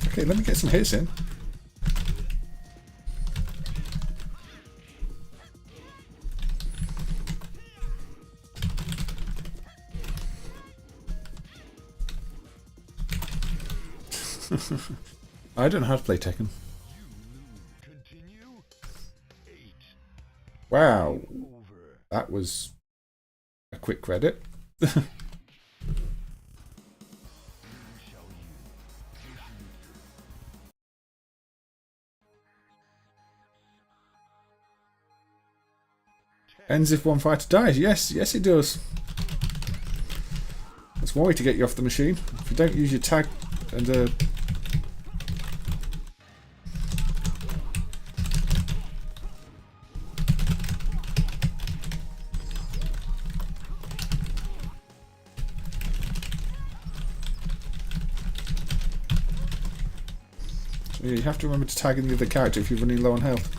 Okay, let me get some hits in. I don't know how to play Tekken. Wow, that was a quick credit. Ends if one fighter dies. Yes, it does. That's one way to get you off the machine. If you don't use your tag and you have to remember to tag in the other character if you're running low on health.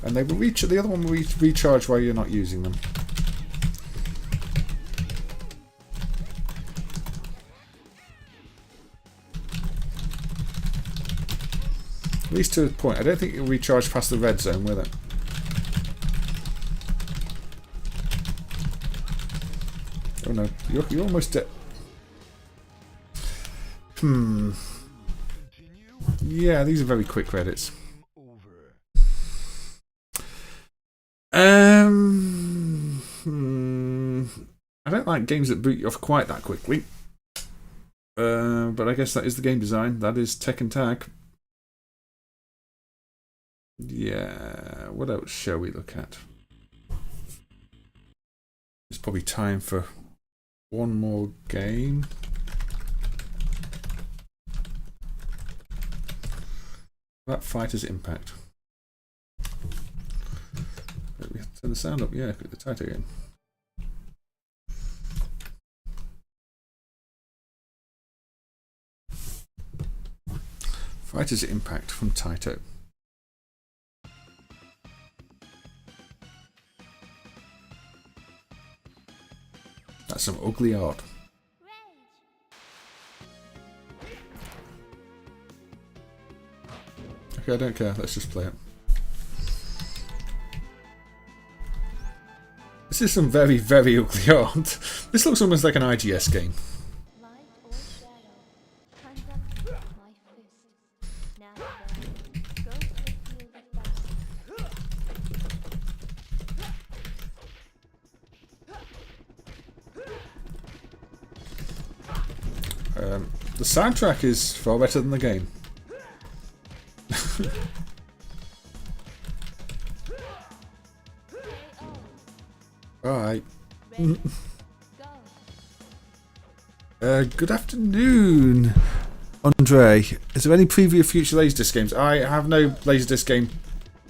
And they will the other one will recharge while you're not using them. At least to a point. I don't think it'll recharge past the red zone, will it? Oh no, you're almost dead. Yeah, these are very quick credits. I don't like games that boot you off quite that quickly. But I guess that is the game design. That is Tekken Tag. Yeah, what else shall we look at? It's probably time for one more game. That Fighter's Impact. We have to turn the sound up, yeah, put the title in. Fighter's Impact from Taito. That's some ugly art. Okay, I don't care. Let's just play it. This is some very, very ugly art. This looks almost like an IGS game. Light or shadow, conduct my fist. Now then, go to the field of battle. The soundtrack is far better than the game. Alright. Good afternoon, Andre. Is there any preview of future Laserdisc games? I have no Laserdisc game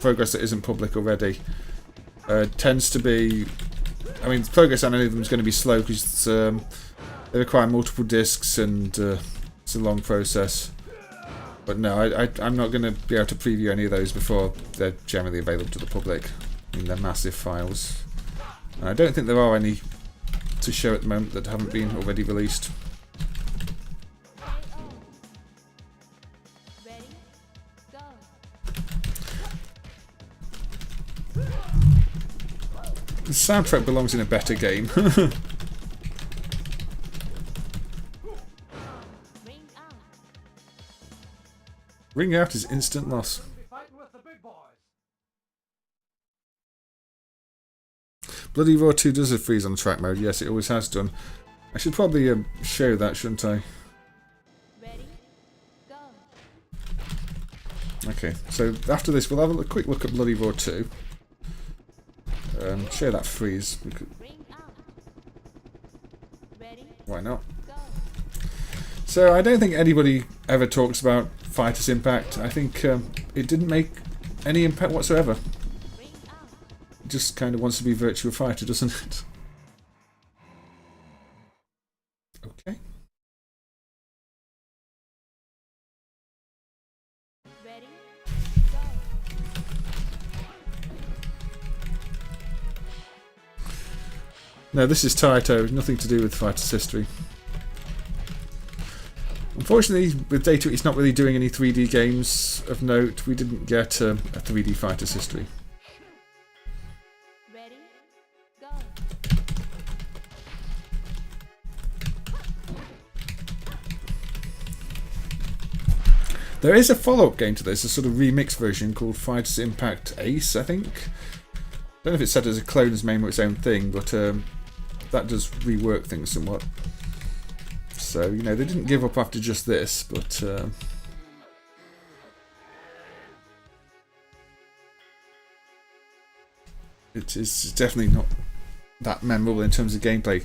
progress that isn't public already. Tends to be... I mean, progress on any of them is going to be slow because they require multiple discs and it's a long process. But no, I'm not going to be able to preview any of those before they're generally available to the public. I mean, they're massive files. And I don't think there are any to show at the moment that haven't been already released. Ready? Go. The soundtrack belongs in a better game. Ring out. Ring out is instant loss. Be fighting with the big boys. Bloody Roar 2 does have freeze on track mode. Yes, it always has done. I should probably show that, shouldn't I? Ready? Go. Okay, so after this we'll have a quick look at Bloody Roar 2. Show that freeze. Ring out. Ready? Why not? Go. So I don't think anybody ever talks about Fighter's impact. I think it didn't make any impact whatsoever. Ring out. It just kind of wants to be Virtua Fighter, doesn't it? Okay. Ready? Go. No, this is Taito, nothing to do with Fighter's history. Unfortunately, with Data, it's not really doing any 3D games of note. We didn't get a 3D Fighter's history. Ready? Go. There is a follow-up game to this, a sort of remix version called Fighter's Impact Ace, I think. I don't know if it's set as a clone as MAME or its own thing, but that does rework things somewhat. So, you know, they didn't give up after just this, but... it is definitely not that memorable in terms of gameplay.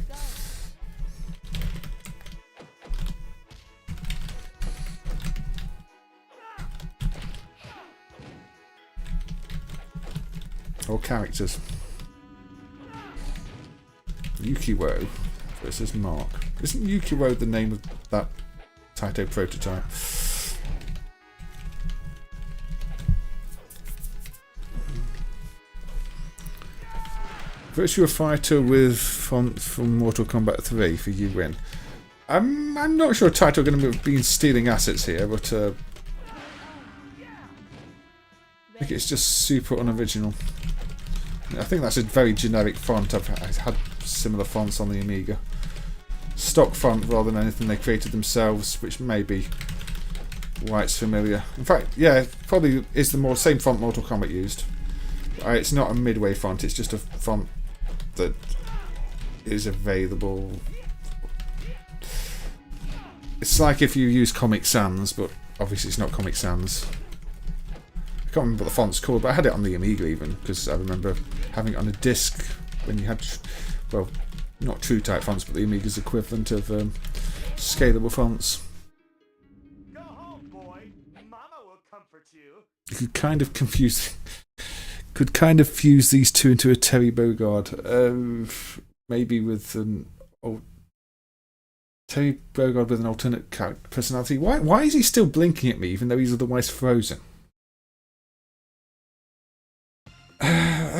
Or characters. Yukiwo versus Mark. Isn't Yukiwo the name of that Taito prototype? Virtua Fighter with font from Mortal Kombat 3 for you win. I'm not sure Taito are going to have been stealing assets here, but I think it's just super unoriginal. I think that's a very generic font. I've had similar fonts on the Amiga. Stock font rather than anything they created themselves, which may be why it's familiar. In fact, yeah, it probably is the same font Mortal Kombat used. It's not a midway font, it's just a font that is available. It's like if you use Comic Sans, but obviously it's not Comic Sans. I can't remember what the font's called, but I had it on the Amiga even, because I remember having it on a disc when you had, well, not true type fonts, but the Amiga's equivalent of scalable fonts. Go home, boy. Mama will comfort you. You could kind of fuse these two into a Terry Bogard. Maybe with an Terry Bogard with an alternate personality. Why is he still blinking at me even though he's otherwise frozen?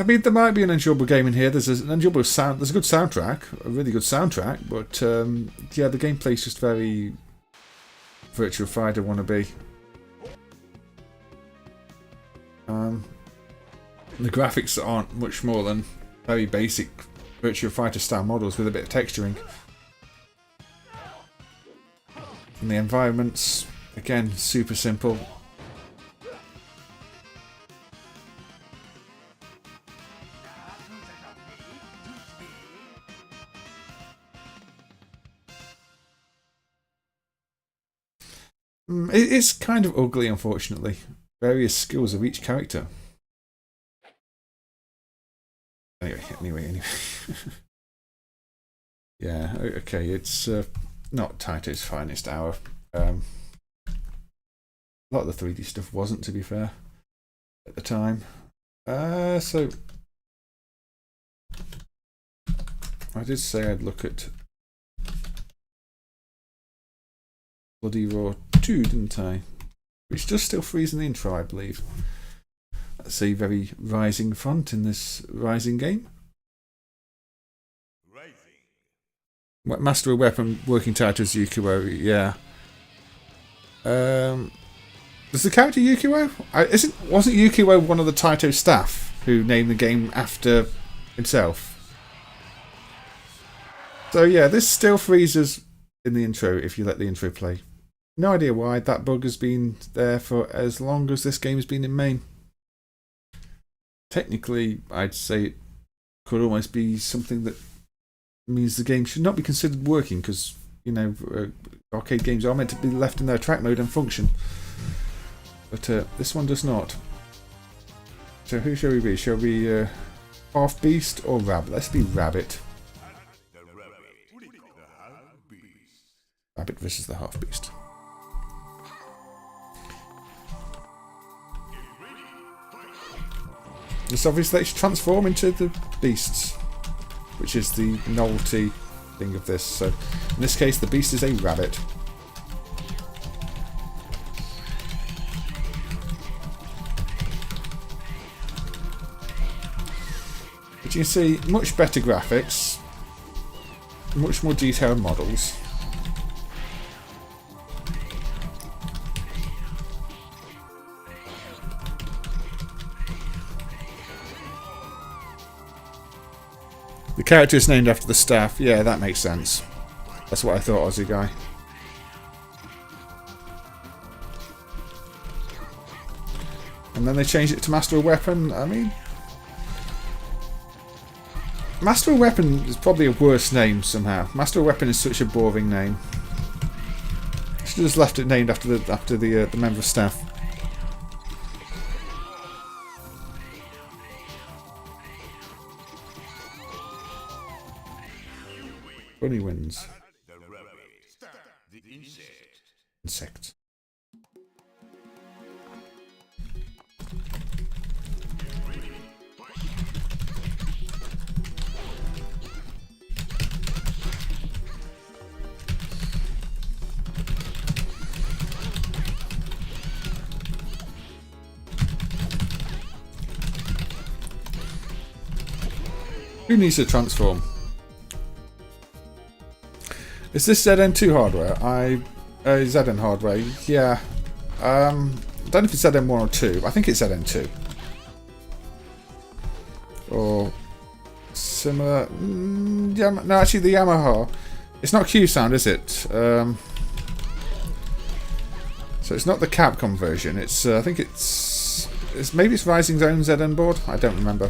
I mean, there might be an enjoyable game in here. There's an enjoyable sound. There's a good soundtrack, a really good soundtrack. But yeah, the gameplay's just very Virtua Fighter wannabe. The graphics aren't much more than very basic Virtua Fighter style models with a bit of texturing. And the environments, again, super simple. It's kind of ugly, unfortunately. Various skills of each character. Anyway. Yeah, okay, it's not Taito's finest hour. A lot of the 3D stuff wasn't, to be fair, at the time. So I did say I'd look at Bloody Roar 2, didn't I? Which does still freeze in the intro, I believe. That's a very rising font in this rising game. Master of Weapon, working title is Yukio, yeah. Does the character Yukio? Wasn't Yukio one of the Taito staff who named the game after himself? So yeah, this still freezes in the intro if you let the intro play. No idea why. That bug has been there for as long as this game has been in MAME. Technically, I'd say it could almost be something that means the game should not be considered working, because, you know, arcade games are meant to be left in their track mode and function. But this one does not. So who shall we be? Shall we Half Beast or Rabbit? Let's be Rabbit. Rabbit versus the Half Beast. It's obvious they should transform into the beasts, which is the novelty thing of this. So in this case, the beast is a rabbit. But you can see much better graphics, much more detailed models. The character is named after the staff. Yeah, that makes sense. That's what I thought, Aussie guy. And then they changed it to Master of Weapon. I mean, Master of Weapon is probably a worse name somehow. Master of Weapon is such a boring name. Should have just left it named after the member of staff. Bunny wins. Insect. Who needs to transform? Is this ZN2 hardware? ZN hardware, yeah. I don't know if it's ZN1 or 2. I think it's ZN2. Or similar. Yeah, no, actually the Yamaha. It's not Q sound, is it? So it's not the Capcom version. It's I think it's maybe it's Rising's own ZN board. I don't remember.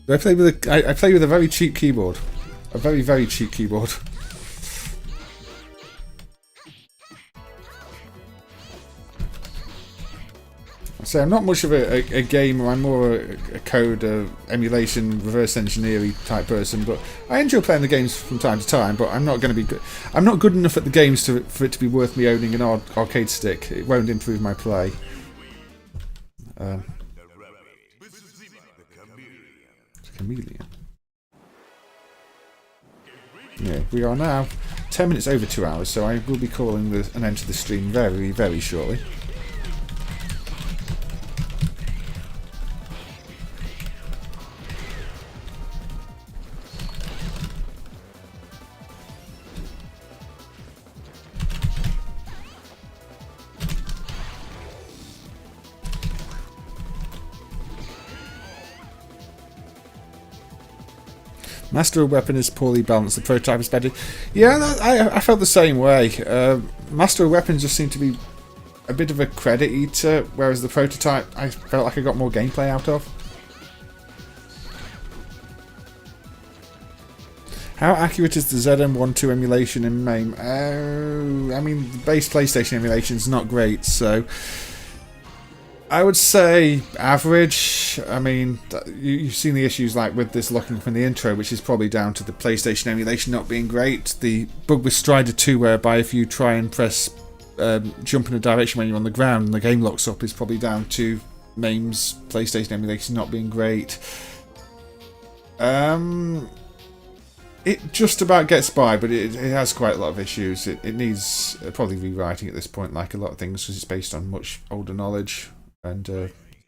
I play with a very cheap keyboard, a very cheap keyboard. So I'm not much of a gamer. I'm more a code, emulation, reverse engineering type person. But I enjoy playing the games from time to time. But I'm not going to be good. I'm not good enough at the games for it to be worth me owning an arcade stick. It won't improve my play. Chameleon. Yeah, we are now 10 minutes over 2 hours, so I will be calling an end to the stream very, very shortly. Master of Weapon is poorly balanced, the prototype is better. Yeah, I felt the same way. Master of Weapon just seemed to be a bit of a credit eater, whereas the prototype I felt like I got more gameplay out of. How accurate is the ZM12 emulation in MAME? I mean, the base PlayStation emulation is not great, so I would say average. I mean, you've seen the issues like with this locking up in the intro, which is probably down to the PlayStation emulation not being great. The bug with Strider 2, whereby if you try and press jump in a direction when you're on the ground and the game locks up, is probably down to MAME's PlayStation emulation not being great. It just about gets by, but it has quite a lot of issues. It needs probably rewriting at this point, like a lot of things, because it's based on much older knowledge. And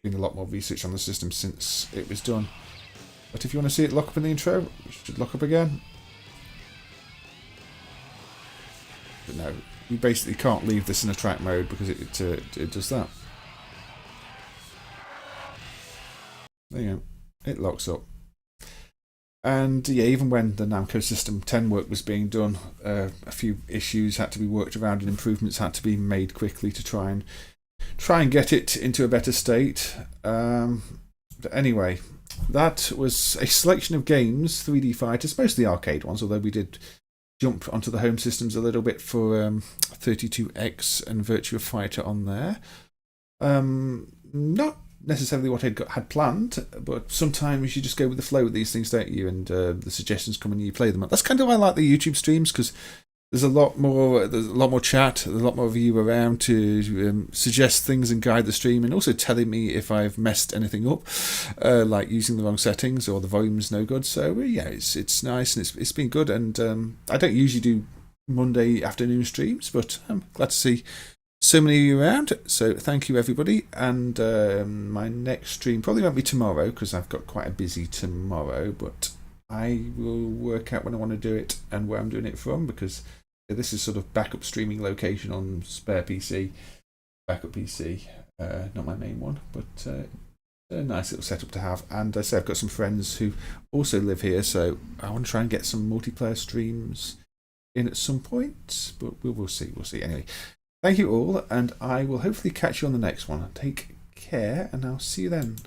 been a lot more research on the system since it was done. But if you want to see it lock up in the intro, it should lock up again. But no, you basically can't leave this in a track mode because it does that. There you go. It locks up. And yeah, even when the Namco System 10 work was being done, a few issues had to be worked around and improvements had to be made quickly to try and get it into a better state. But anyway, that was a selection of games, 3D fighters, mostly arcade ones, although we did jump onto the home systems a little bit for 32X and Virtua Fighter on there. Not necessarily what I'd had planned, but sometimes you just go with the flow with these things, don't you? And the suggestions come and you play them. That's kind of why I like the YouTube streams, because there's a lot more chat, there's a lot more of you around to suggest things and guide the stream, and also telling me if I've messed anything up, like using the wrong settings or the volume's no good. So yeah, it's nice and it's been good. And I don't usually do Monday afternoon streams, but I'm glad to see so many of you around. So thank you everybody. And my next stream probably won't be tomorrow because I've got quite a busy tomorrow, but I will work out when I want to do it and where I'm doing it from, because this is sort of backup streaming location on spare PC, backup PC, not my main one, but a nice little setup to have. And I say I've got some friends who also live here, so I want to try and get some multiplayer streams in at some point, but we'll see. Anyway, thank you all, and I will hopefully catch you on the next one. Take care, and I'll see you then.